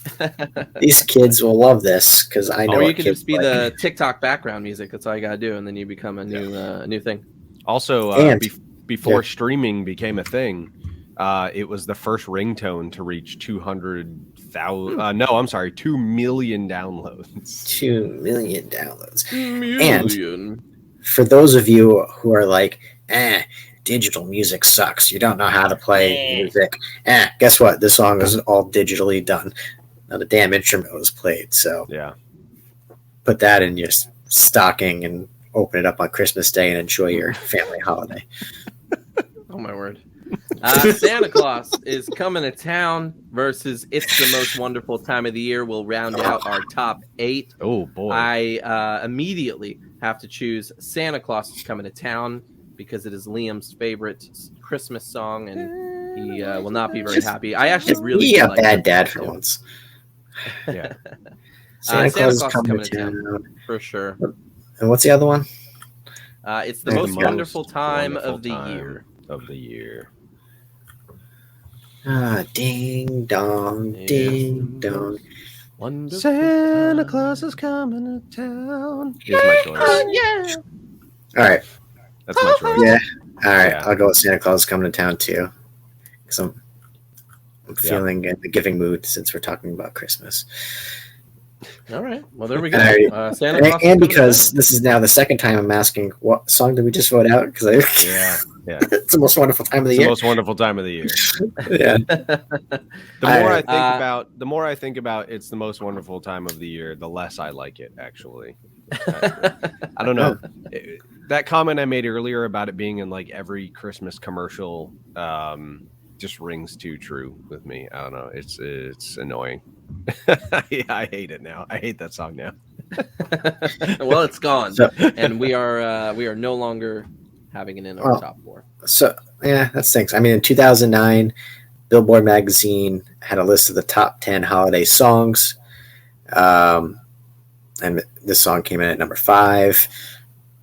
these kids will love this because I know. Or you can just be the TikTok background music. That's all you gotta do, and then you become a new thing. Also, before streaming became a thing, it was the first ringtone to reach 200,000. 2 million downloads. 2 million downloads. And for those of you who are like, digital music sucks. You don't know how to play music. Guess what? This song is all digitally done. Not a damn instrument was played. So put that in your stocking and open it up on Christmas Day and enjoy your family holiday. Oh my word. Santa Claus is Coming to Town versus It's the Most Wonderful Time of the Year will round out our top 8. Oh boy. I immediately have to choose Santa Claus is Coming to Town because it is Liam's favorite Christmas song, and he will not be very happy. I actually really be a like bad dad for once. Yeah. Santa Claus is coming to town for sure. And what's the other one? It's the most wonderful time of the year. Ding dong, ding dong. Wonderful Santa Claus is coming to town. Here's my choice. Yeah. All right. That's my choice. Yeah. All right. Yeah. I'll go with Santa Claus is Coming to Town too. Because I'm feeling in the giving mood since we're talking about Christmas. All right. Well, there we go. Santa Claus and because this is now the second time I'm asking, what song did we just vote out? Because it's the most wonderful time of the year. The most wonderful time of the year. Yeah. The more I think about it's the most wonderful time of the year, the less I like it. Actually, I don't know. That comment I made earlier about it being in like every Christmas commercial just rings too true with me. I don't know. It's annoying. I hate it now. I hate that song now. Well, it's gone, and we are no longer having it in our top 4. So yeah, that stinks. I mean, in 2009, Billboard magazine had a list of the top 10 holiday songs, and this song came in at number 5.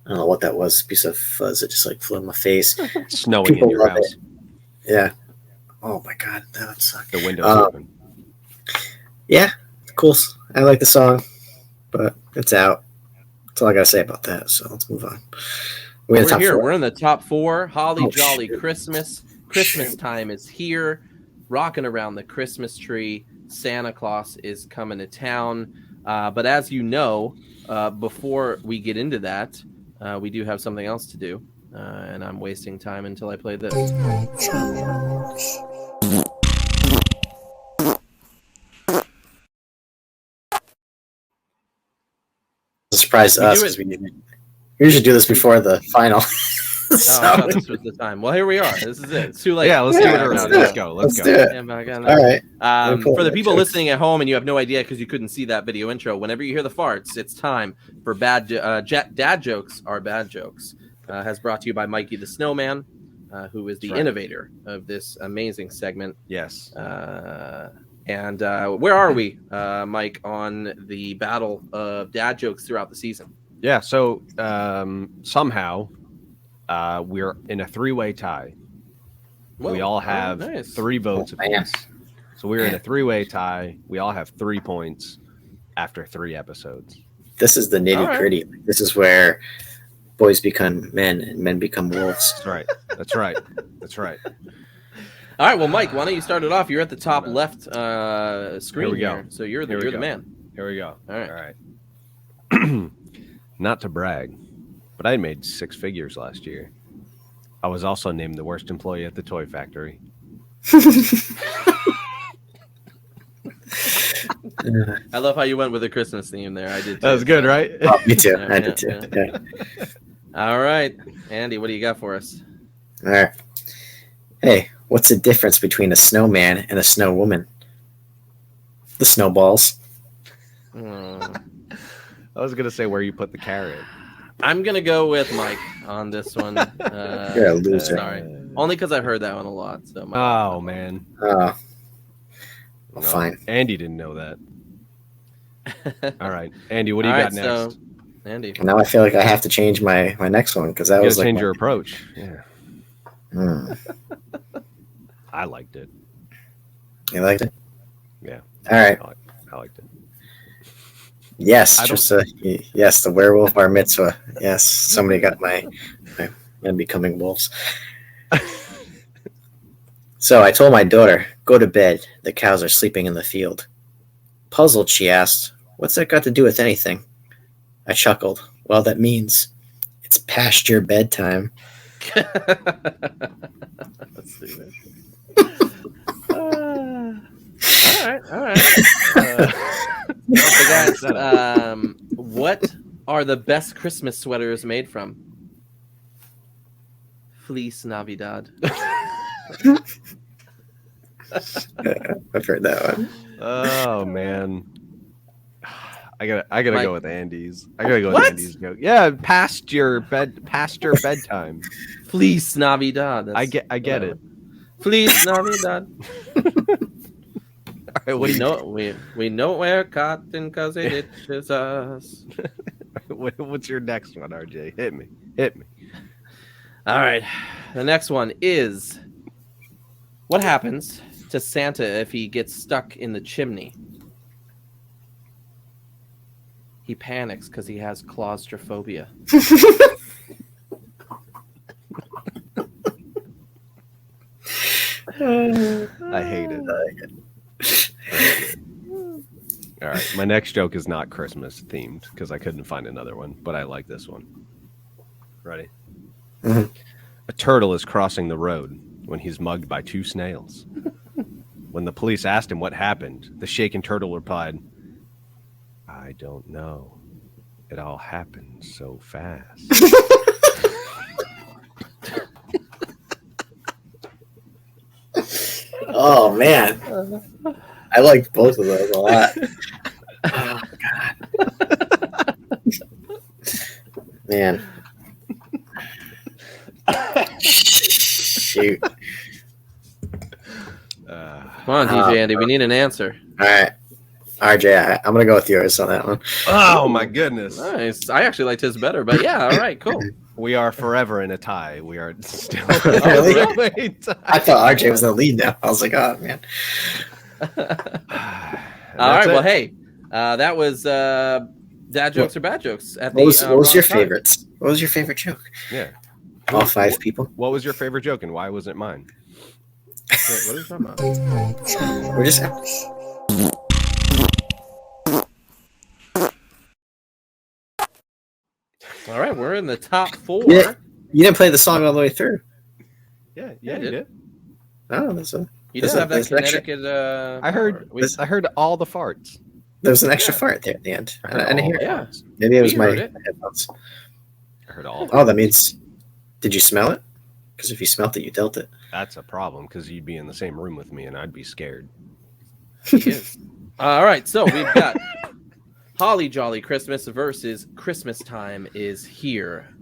I don't know what that was. A piece of fuzz that just like flew in my face. Snowing in your house. Yeah. Oh my god, that would suck. The window's open. Yeah, cool. I like the song, but it's out. That's all I gotta say about that. So let's move on. We're here. 4. We're in the top 4. Holly jolly shit. Christmas. Christmas time is here. Rocking around the Christmas tree. Santa Claus is coming to town. But as you know, before we get into that, we do have something else to do. And I'm wasting time until I play this. Surprise us because we usually do this before the final. So. I thought this was the time. Well, here we are. This is it. It's too late. Yeah, let's do it early. Let's go. Let's do it. All right. For the people listening at home and you have no idea because you couldn't see that video intro, whenever you hear the farts, it's time for dad jokes are bad jokes. Has brought to you by Mikey the Snowman, who is the innovator of this amazing segment. Yes. And where are we, Mike, on the battle of dad jokes throughout the season? Yeah, so somehow we're in a 3-way tie. Whoa, we all have 3 votes apiece. So we're in a 3-way tie. We all have 3 points after 3 episodes. This is the nitty-gritty. Right. This is where boys become men and men become wolves. That's right. That's right. That's right. All right, well, Mike, why don't you start it off? You're at the top left screen here, so you're the man. Here we go. All right. Not to brag, but I made 6 figures last year. I was also named the worst employee at the toy factory. I love how you went with a Christmas theme there. I did too. That was good, right? Oh, me too. I did too. Yeah. All right, Andy, what do you got for us? All right. Hey, what's the difference between a snowman and a snow woman? The snowballs. I was going to say where you put the carrot. I'm going to go with Mike on this one. You're a loser. Sorry. Only because I've heard that one a lot. So man. Well, fine. Andy didn't know that. All right. Andy, what do you got next? So, Andy. Now I feel like I have to change my next one because that was like change your approach. Yeah. I liked it. You liked it? Yeah. All right. I liked it. Yes, yes, the werewolf bar mitzvah. Yes, somebody got my men becoming wolves. So I told my daughter, go to bed. The cows are sleeping in the field. Puzzled, she asked, what's that got to do with anything? I chuckled. Well, that means it's past your bedtime. That's stupid. All right. So guys, what are the best Christmas sweaters made from? Fleece Navidad. I've heard that one. Oh man, I gotta go with Andy's. I gotta go with Andy's joke. Yeah, past your bedtime. Feliz Navidad. I get it. Feliz Navidad. All right, we know we're cotton because it itches us. What's your next one, RJ? Hit me. All right. The next one is, what happens to Santa if he gets stuck in the chimney? He panics because he has claustrophobia. I hate it. All right, my next joke is not Christmas themed because I couldn't find another one, but I like this one. Ready? Mm-hmm. A turtle is crossing the road when he's mugged by 2 snails. When the police asked him what happened, the shaken turtle replied, "I don't know. It all happened so fast." Oh man, I liked both of those a lot. Oh god, man. Shoot. Come on, DJ Andy. We need an answer. All right, RJ, I'm gonna go with yours on that one. Oh my goodness! Nice. I actually liked his better, but yeah. All right, cool. We are forever in a tie. We are still. Really? I thought RJ was in the lead now. I was like, oh man. All right. Well, hey, that was dad jokes or bad jokes. What was your favorites? What was your favorite joke? Yeah. All 5 people. What was your favorite joke and why was it mine? Wait, what are you talking about? We're just. All right, we're in the top 4. Yeah, you didn't play the song all the way through. Yeah, you did. Oh, that's a. You did have that Connecticut. I heard all the farts. There was an extra fart there at the end. I didn't hear it. Yeah. Maybe it was my headphones. I heard all. Oh, that means. Did you smell it? Because if you smelt it, you dealt it. That's a problem because you'd be in the same room with me and I'd be scared. He is. All right, so we've got Holly Jolly Christmas versus Christmas Time is Here.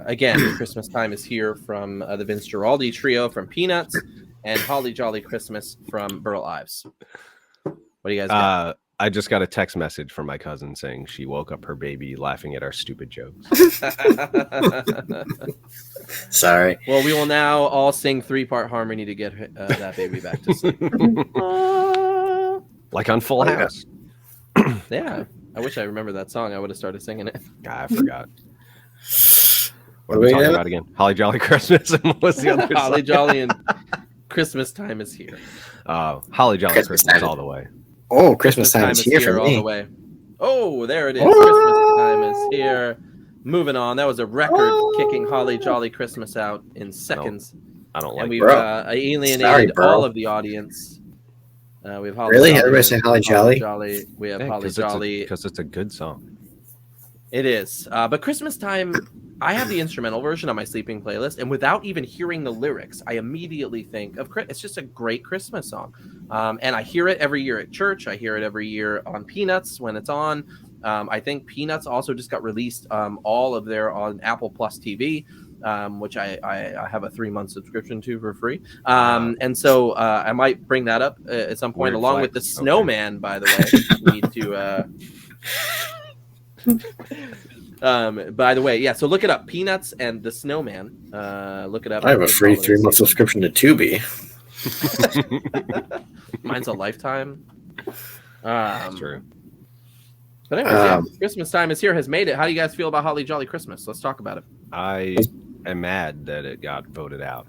Again, Christmas Time is Here from the Vince Giraldi trio from Peanuts, and Holly Jolly Christmas from Burl Ives. What do you guys got? I just got a text message from my cousin saying she woke up her baby laughing at our stupid jokes. Sorry. Well, we will now all sing 3-part harmony to get that baby back to sleep. Like on Full House. Yeah. I wish I remembered that song. I would have started singing it. I forgot. What are we talking about again? Holly Jolly Christmas and what was the other Holly Jolly and Christmas Time is Here. Holly Jolly Christmas all the way. Oh, Christmas time is here for me. All the way. Oh, there it is. Christmas Time is Here. Moving on. That was a record-kicking Holly Jolly Christmas out in seconds. I don't like. And we've alienated all of the audience. We have Holly really? Jolly. Everybody say Holly Jolly? We have Holly Jolly. Because it's a good song. It is. But Christmas Time, I have the instrumental version on my sleeping playlist, and without even hearing the lyrics, I immediately think of it's just a great Christmas song. And I hear it every year at church. I hear it every year on Peanuts when it's on. I think Peanuts also just got released all of their on Apple Plus TV, which I have a 3-month subscription to for free. And so I might bring that up at some point, along with the Snowman, by the way. We need to... by the way, yeah, so look it up. Peanuts and the Snowman. Look it up. I have a free 3-month subscription to Tubi. Mine's a lifetime. That's true. But anyways, yeah, Christmas Time is Here has made it. How do you guys feel about Holly Jolly Christmas? Let's talk about it. I am mad that it got voted out.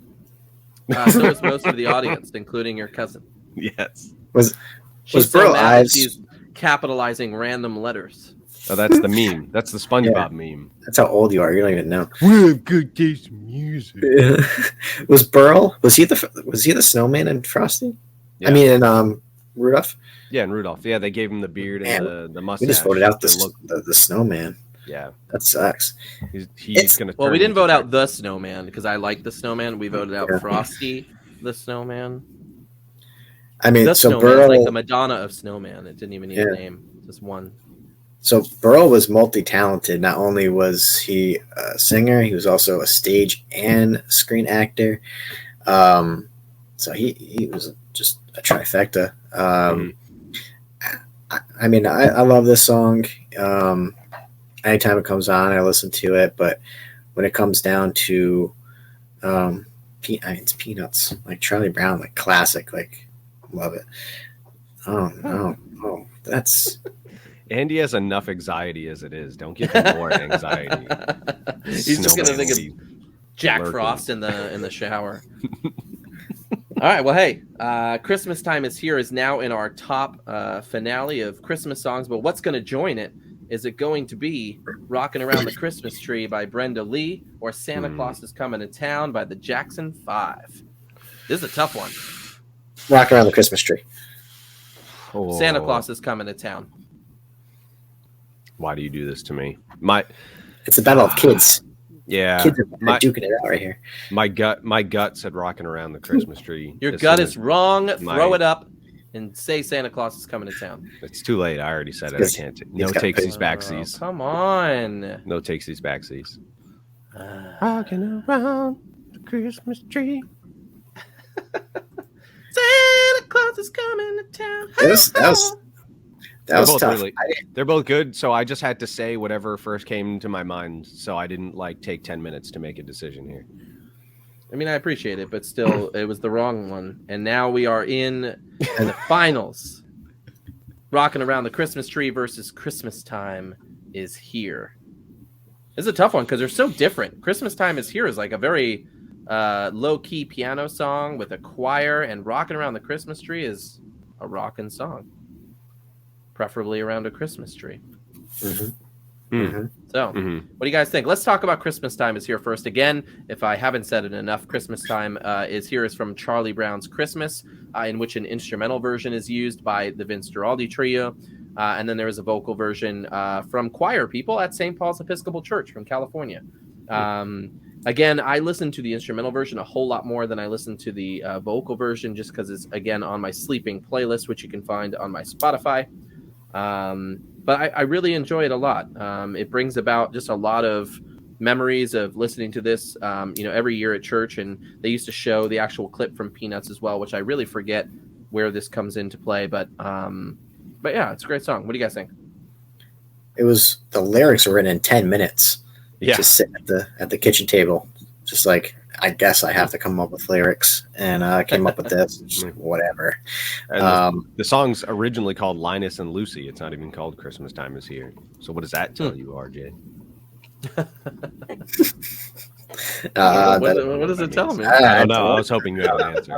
So is most of the audience, including your cousin. Yes. Was Burl Ives? She's capitalizing random letters. Oh, that's the meme. That's the SpongeBob meme. That's how old you are. You don't even know. We have good taste in music. Was Burl? Was he the snowman in Frosty? Yeah. I mean, in Rudolph. Yeah, in Rudolph. Yeah, they gave him the beard and the mustache. We just voted out the snowman. Yeah, that sucks. He's gonna. Well, we didn't vote out the snowman because I like the snowman. We voted out Frosty the snowman. I mean, the so snowman Burl, like the Madonna of snowman. It didn't even need a name. Just one. So Burl was multi-talented. Not only was he a singer, he was also a stage and screen actor. So he was just a trifecta. I mean, I love this song. Anytime it comes on, I listen to it. But when it comes down to, it's Peanuts, like Charlie Brown, like classic, like love it. Oh, that's. Andy has enough anxiety as it is. Don't give him more anxiety. He's just gonna think of Jack Frost in the shower. All right, well, hey, Christmas Time is Here is now in our top finale of Christmas songs, but what's going to join it? Is it going to be Rockin' Around the Christmas Tree by Brenda Lee or Santa Claus is Coming to Town by the Jackson 5? This is a tough one. Rockin' Around the Christmas Tree. Oh. Santa Claus is Coming to Town. Why do you do this to me? It's a battle of kids. Yeah, kids are duking it out right here. My gut said Rocking Around the Christmas Tree. Your gut is wrong. Throw it up and say Santa Claus is coming to town. It's too late. I already said it. I can't. No takes these backsies. Come on. No takes these backsies. Rocking around the Christmas tree. Santa Claus is coming to town. That was tough. Really, they're both good, so I just had to say whatever first came to my mind, so I didn't take 10 minutes to make a decision here. I mean, I appreciate it, but still, it was the wrong one. And now we are in the finals. Rocking Around the Christmas Tree versus Christmas Time is Here. This is a tough one because they're so different. Christmas Time is Here is like a very low-key piano song with a choir, and Rocking Around the Christmas Tree is a rockin' song. Preferably around a Christmas tree. Mm-hmm. Mm-hmm. So, what do you guys think? Let's talk about Christmas Time is Here first. Again, if I haven't said it enough, Christmas Time is Here is from Charlie Brown's Christmas, in which an instrumental version is used by the Vince Guaraldi Trio. And then there is a vocal version from choir people at St. Paul's Episcopal Church from California. Again, I listen to the instrumental version a whole lot more than I listen to the vocal version, just because it's, again, on my sleeping playlist, which you can find on my Spotify. But I really enjoy it a lot. It brings about just a lot of memories of listening to this, every year at church. And they used to show the actual clip from Peanuts as well, which I really forget where this comes into play. But yeah, it's a great song. What do you guys think? The lyrics were written in 10 minutes. Yeah. Just sitting at the kitchen table, just like, I guess I have to come up with lyrics, and I came up with this. Whatever. The song's originally called Linus and Lucy. It's not even called Christmas Time is Here. So what does that tell you, RJ? What does it tell me? I don't know. I was hoping you had an answer.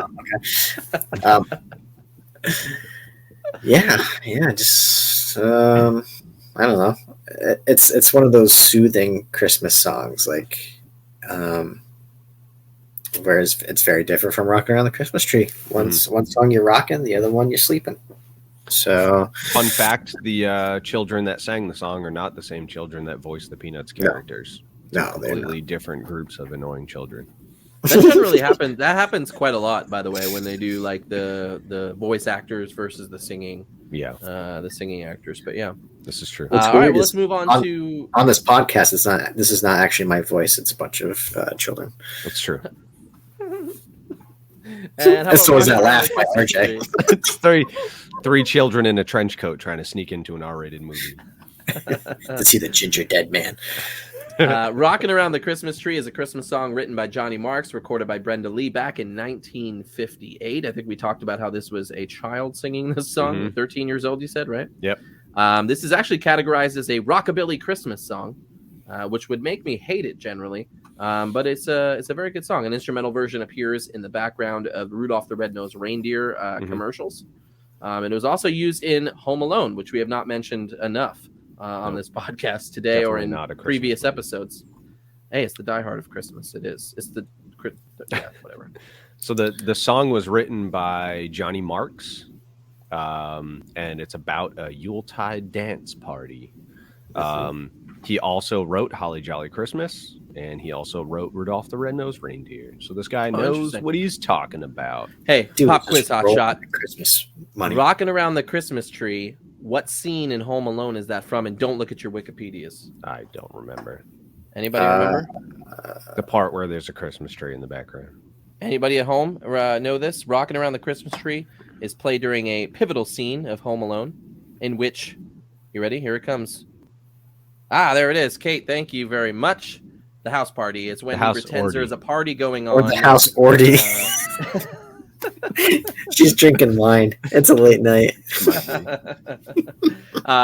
Yeah. Just I don't know. It's one of those soothing Christmas songs, like. Whereas it's very different from Rocking Around the Christmas Tree. One song you're rocking, the other one you're sleeping. So, fun fact: the children that sang the song are not the same children that voiced the Peanuts characters. No, they're completely different groups of annoying children. That generally happens. That happens quite a lot, by the way, when they do like the voice actors versus the singing. Yeah, the singing actors. But yeah, this is true. All right, let's move on to this podcast. This is not actually my voice. It's a bunch of children. That's true. That's always that laugh by RJ. It's three children in a trench coat trying to sneak into an R-rated movie to see the ginger dead man. Rockin' Around the Christmas Tree is a Christmas song written by Johnny Marks, recorded by Brenda Lee back in 1958. I think we talked about how this was a child singing this song, 13 years old, you said, right? Yep. This is actually categorized as a rockabilly Christmas song, which would make me hate it generally. But it's a very good song. An instrumental version appears in the background of Rudolph the Red-Nosed Reindeer commercials. And it was also used in Home Alone, which we have not mentioned enough on this podcast today or in previous episodes. Hey, it's the Die Hard of Christmas. It is. It's the whatever. So the song was written by Johnny Marks, and it's about a Yuletide dance party. He also wrote Holly Jolly Christmas, and he also wrote Rudolph the Red-Nosed Reindeer. So this guy knows what he's talking about. Hey, Dude, pop quiz hot shot. Christmas money. Rocking Around the Christmas Tree What scene in Home Alone is that from? And don't look at your Wikipedias. I don't remember. Anybody remember? The part where there's a Christmas tree in the background. Anybody at home know this? Rocking Around the Christmas Tree is played during a pivotal scene of Home Alone in which, you ready? Here it comes. There it is. Kate, thank you very much. The house party. It's when he pretends there's a party going on. Or the house orgy. She's drinking wine. It's a late night.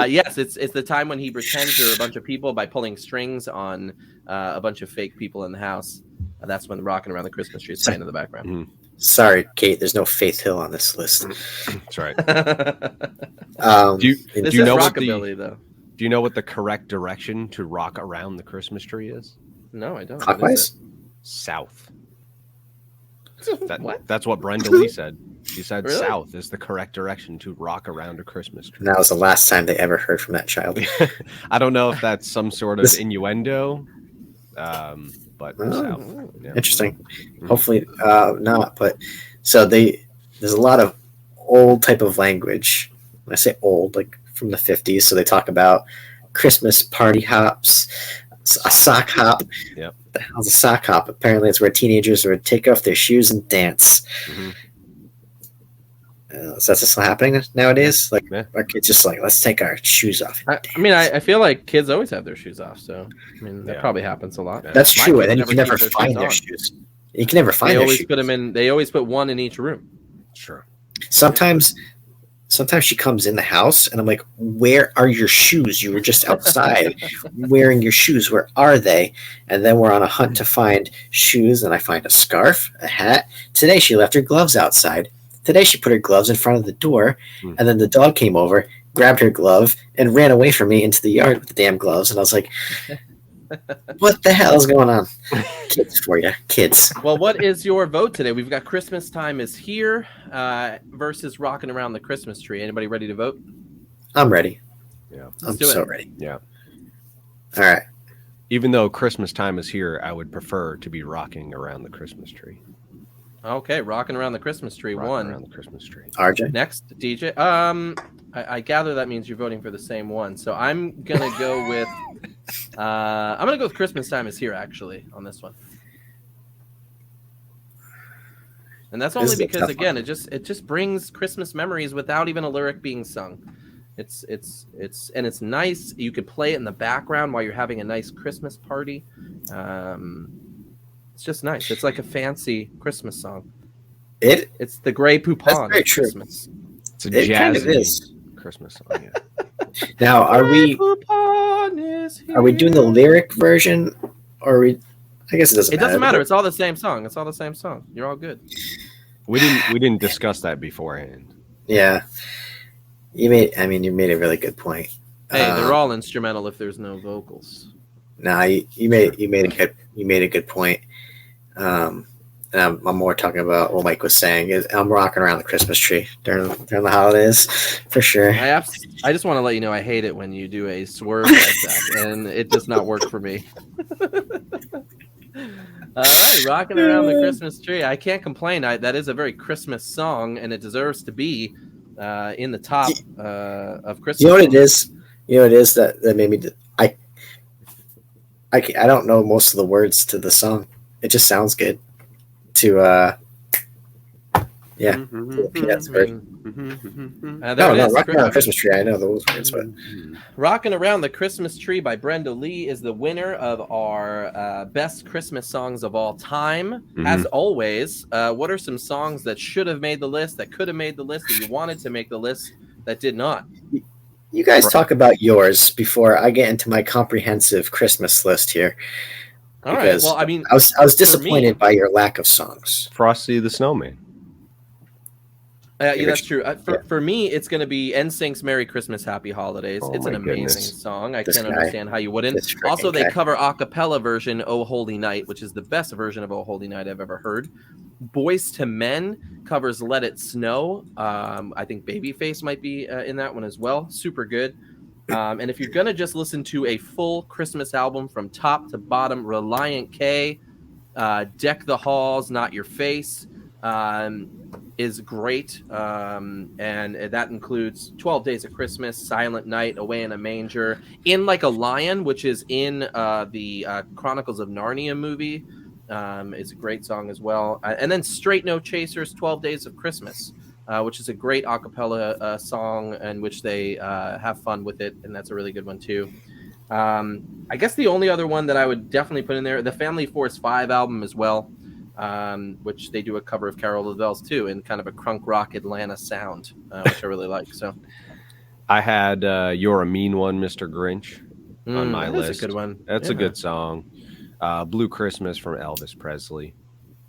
Yes, it's the time when he pretends there are a bunch of people by pulling strings on a bunch of fake people in the house. That's when Rocking Around the Christmas Tree is playing in the background. Mm-hmm. Sorry, Kate. There's no Faith Hill on this list. That's right. Do you know rockabilly, though? Do you know what the correct direction to rock around the Christmas tree is? No, I don't. Clockwise? South. What? That's what Brenda Lee said. She said really? South is the correct direction to rock around a Christmas tree. And that was the last time they ever heard from that child. I don't know if that's some sort of innuendo, but South. Yeah. Interesting. Mm-hmm. Hopefully not. But so there's a lot of old type of language. When I say old, like from the 50s, so they talk about Christmas party hops, a sock hop. Yep. What the hell's a sock hop? Apparently, it's where teenagers would take off their shoes and dance. Mm-hmm. So that's still happening nowadays. Like our kids just like, let's take our shoes off. I mean, I feel like kids always have their shoes off, so I mean that probably happens a lot. That's true, and then you can never find their shoes. You can never find their shoes. Put them in. They always put one in each room. Sure. Sometimes she comes in the house, and I'm like, "Where are your shoes? You were just outside wearing your shoes. Where are they?" And then we're on a hunt to find shoes, and I find a scarf, a hat. Today she left her gloves outside. Today she put her gloves in front of the door, and then the dog came over, grabbed her glove, and ran away from me into the yard with the damn gloves. And I was like, what the hell is going on? Kids for you. Kids. Well, what is your vote today? We've got Christmas Time is Here versus Rocking Around the Christmas Tree. Anybody ready to vote? I'm ready. Yeah. I'm so ready. Yeah. All right. Even though Christmas Time is Here, I would prefer to be rocking around the Christmas tree. Okay, Rocking Around the Christmas Tree won. Around the Christmas tree. RJ. Next, DJ. I gather that means you're voting for the same one. So I'm gonna go with Christmas Time is Here actually on this one. And that's only because again, it just brings Christmas memories without even a lyric being sung. It's nice. You could play it in the background while you're having a nice Christmas party. It's just nice. It's like a fancy Christmas song. It's the Grey Poupon of Christmas. It's a jazzy Christmas song. Yeah. Now, are we doing the lyric version, or are we? I guess it doesn't. It doesn't matter. It's all the same song. You're all good. We didn't discuss that beforehand. Yeah, you made a really good point. Hey, they're all instrumental if there's no vocals. Nah, you made a good point. And I'm more talking about what Mike was saying. I'm rocking around the Christmas tree during the holidays, for sure. I just want to let you know I hate it when you do a swerve like that, and it does not work for me. All right, Rocking Around the Christmas Tree. I can't complain. That is a very Christmas song, and it deserves to be in the top of Christmas. You know what it is? You know what it is that made me. I don't know most of the words to the song. It just sounds good. To Peanuts version. Rocking Around the Christmas Tree. I know those words, but Rocking Around the Christmas Tree by Brenda Lee is the winner of our best Christmas songs of all time. Mm-hmm. As always, what are some songs that should have made the list, that could have made the list, that you wanted to make the list, that did not? You guys talk about yours before I get into my comprehensive Christmas list here. All right. Well, I mean, I was disappointed by your lack of songs. Frosty the Snowman. Yeah, that's true. For me, it's going to be NSYNC's "Merry Christmas, Happy Holidays." It's an amazing song. I can't understand how you wouldn't. Also, they cover a cappella version "Oh Holy Night," which is the best version of "Oh Holy Night" I've ever heard. Boys to Men covers "Let It Snow." I think Babyface might be in that one as well. Super good. And if you're going to just listen to a full Christmas album from top to bottom, Reliant K, Deck the Halls, Not Your Face, is great, and that includes 12 Days of Christmas, Silent Night, Away in a Manger, In Like a Lion, which is in the Chronicles of Narnia movie. Is a great song as well. And then Straight No Chasers, 12 Days of Christmas, which is a great a cappella song in which they have fun with it, and that's a really good one too. I guess the only other one that I would definitely put in there, the Family Force 5 album as well, which they do a cover of Carol of the Bells too, in kind of a crunk rock Atlanta sound, which I really like. So I had You're a Mean One, Mr. Grinch on my list. That's a good one. That's a good song. Blue Christmas from Elvis Presley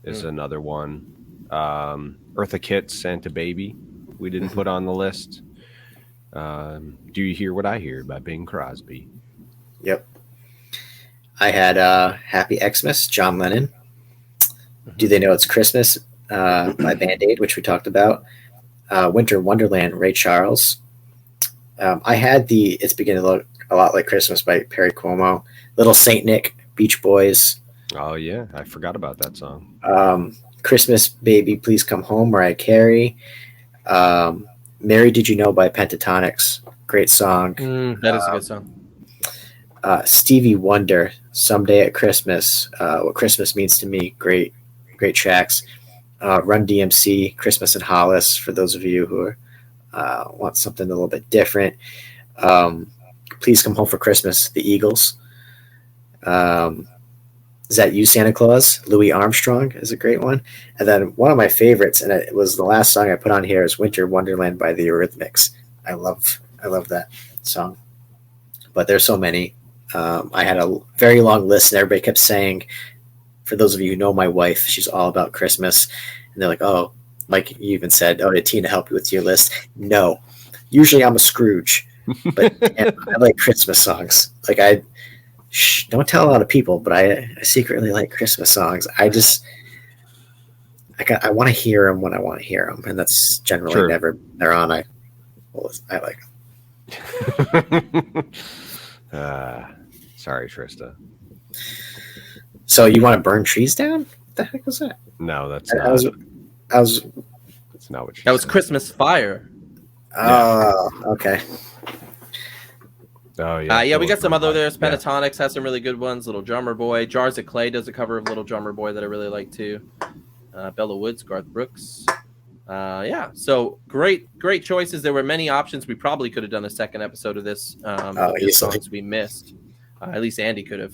is another one. Eartha Kitt's Santa Baby we didn't put on the list. Do You Hear What I Hear by Bing Crosby. Yep. I had Happy Xmas, John Lennon. Do They Know It's Christmas by Band-Aid, which we talked about. Winter Wonderland, Ray Charles. I had the It's Beginning to Look a Lot Like Christmas by Perry Como. Little Saint Nick, Beach Boys. Oh, yeah. I forgot about that song. Christmas Baby, Please Come Home, Mariah Carey. Mary Did You Know by Pentatonics. Great song. That is a good song. Stevie Wonder, Someday at Christmas. What Christmas Means to Me. Great tracks. Run DMC, Christmas in Hollis, for those of you who want something a little bit different. Please Come Home for Christmas, The Eagles. Is That You, Santa Claus? Louis Armstrong is a great one. And then one of my favorites, and it was the last song I put on here, is Winter Wonderland by the Eurythmics. I love that song. But there's so many. I had a very long list, and everybody kept saying, for those of you who know my wife, she's all about Christmas. And they're like, oh, like you even said, oh, did Tina help you with your list? No. Usually I'm a Scrooge, but I like Christmas songs. Like don't tell a lot of people, but I secretly like Christmas songs. I want to hear them when I want to hear them, and that's generally never they're on. I like them. Sorry, Trista. So you want to burn trees down? What the heck was that? No, that's not. That's not what she said. That was Christmas Fire. Oh, okay. Oh yeah. Yeah, we got some other there. Pentatonics has some really good ones. Little Drummer Boy. Jars of Clay does a cover of Little Drummer Boy that I really like too. Bella Woods, Garth Brooks. Yeah, so great choices. There were many options. We probably could have done a second episode of this. The songs we missed. At least Andy could have.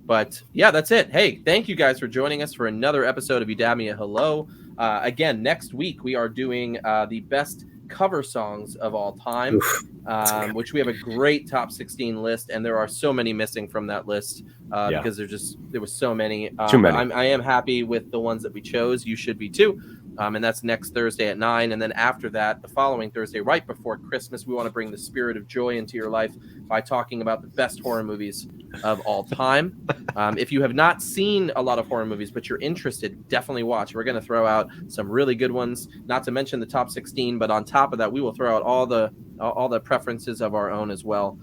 But yeah, that's it. Hey, thank you guys for joining us for another episode of You Dab Me a Hello. Again, next week we are doing the best cover songs of all time, which we have a great top 16 list, and there are so many missing from that list because there was so many. Too many. I am happy with the ones that we chose. You should be too. And that's next Thursday at 9. And then after that, the following Thursday, right before Christmas, we want to bring the spirit of joy into your life by talking about the best horror movies of all time. If you have not seen a lot of horror movies, but you're interested, definitely watch. We're going to throw out some really good ones, not to mention the top 16. But on top of that, we will throw out all the preferences of our own as well.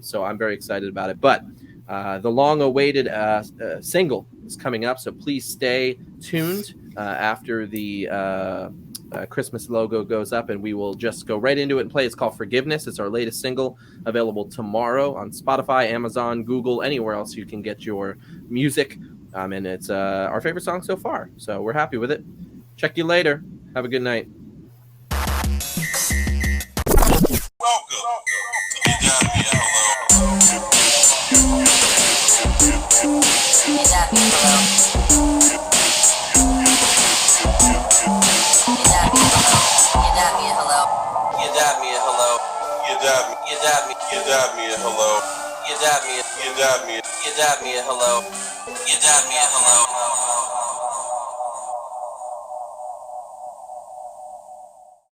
So I'm very excited about it. But the long-awaited single is coming up, so please stay tuned after the Christmas logo goes up, and we will just go right into it and play. It's called Forgiveness. It's our latest single, available tomorrow on Spotify, Amazon, Google, anywhere else you can get your music. And it's our favorite song so far, so we're happy with it. Check you later. Have a good night. You dab me a hello.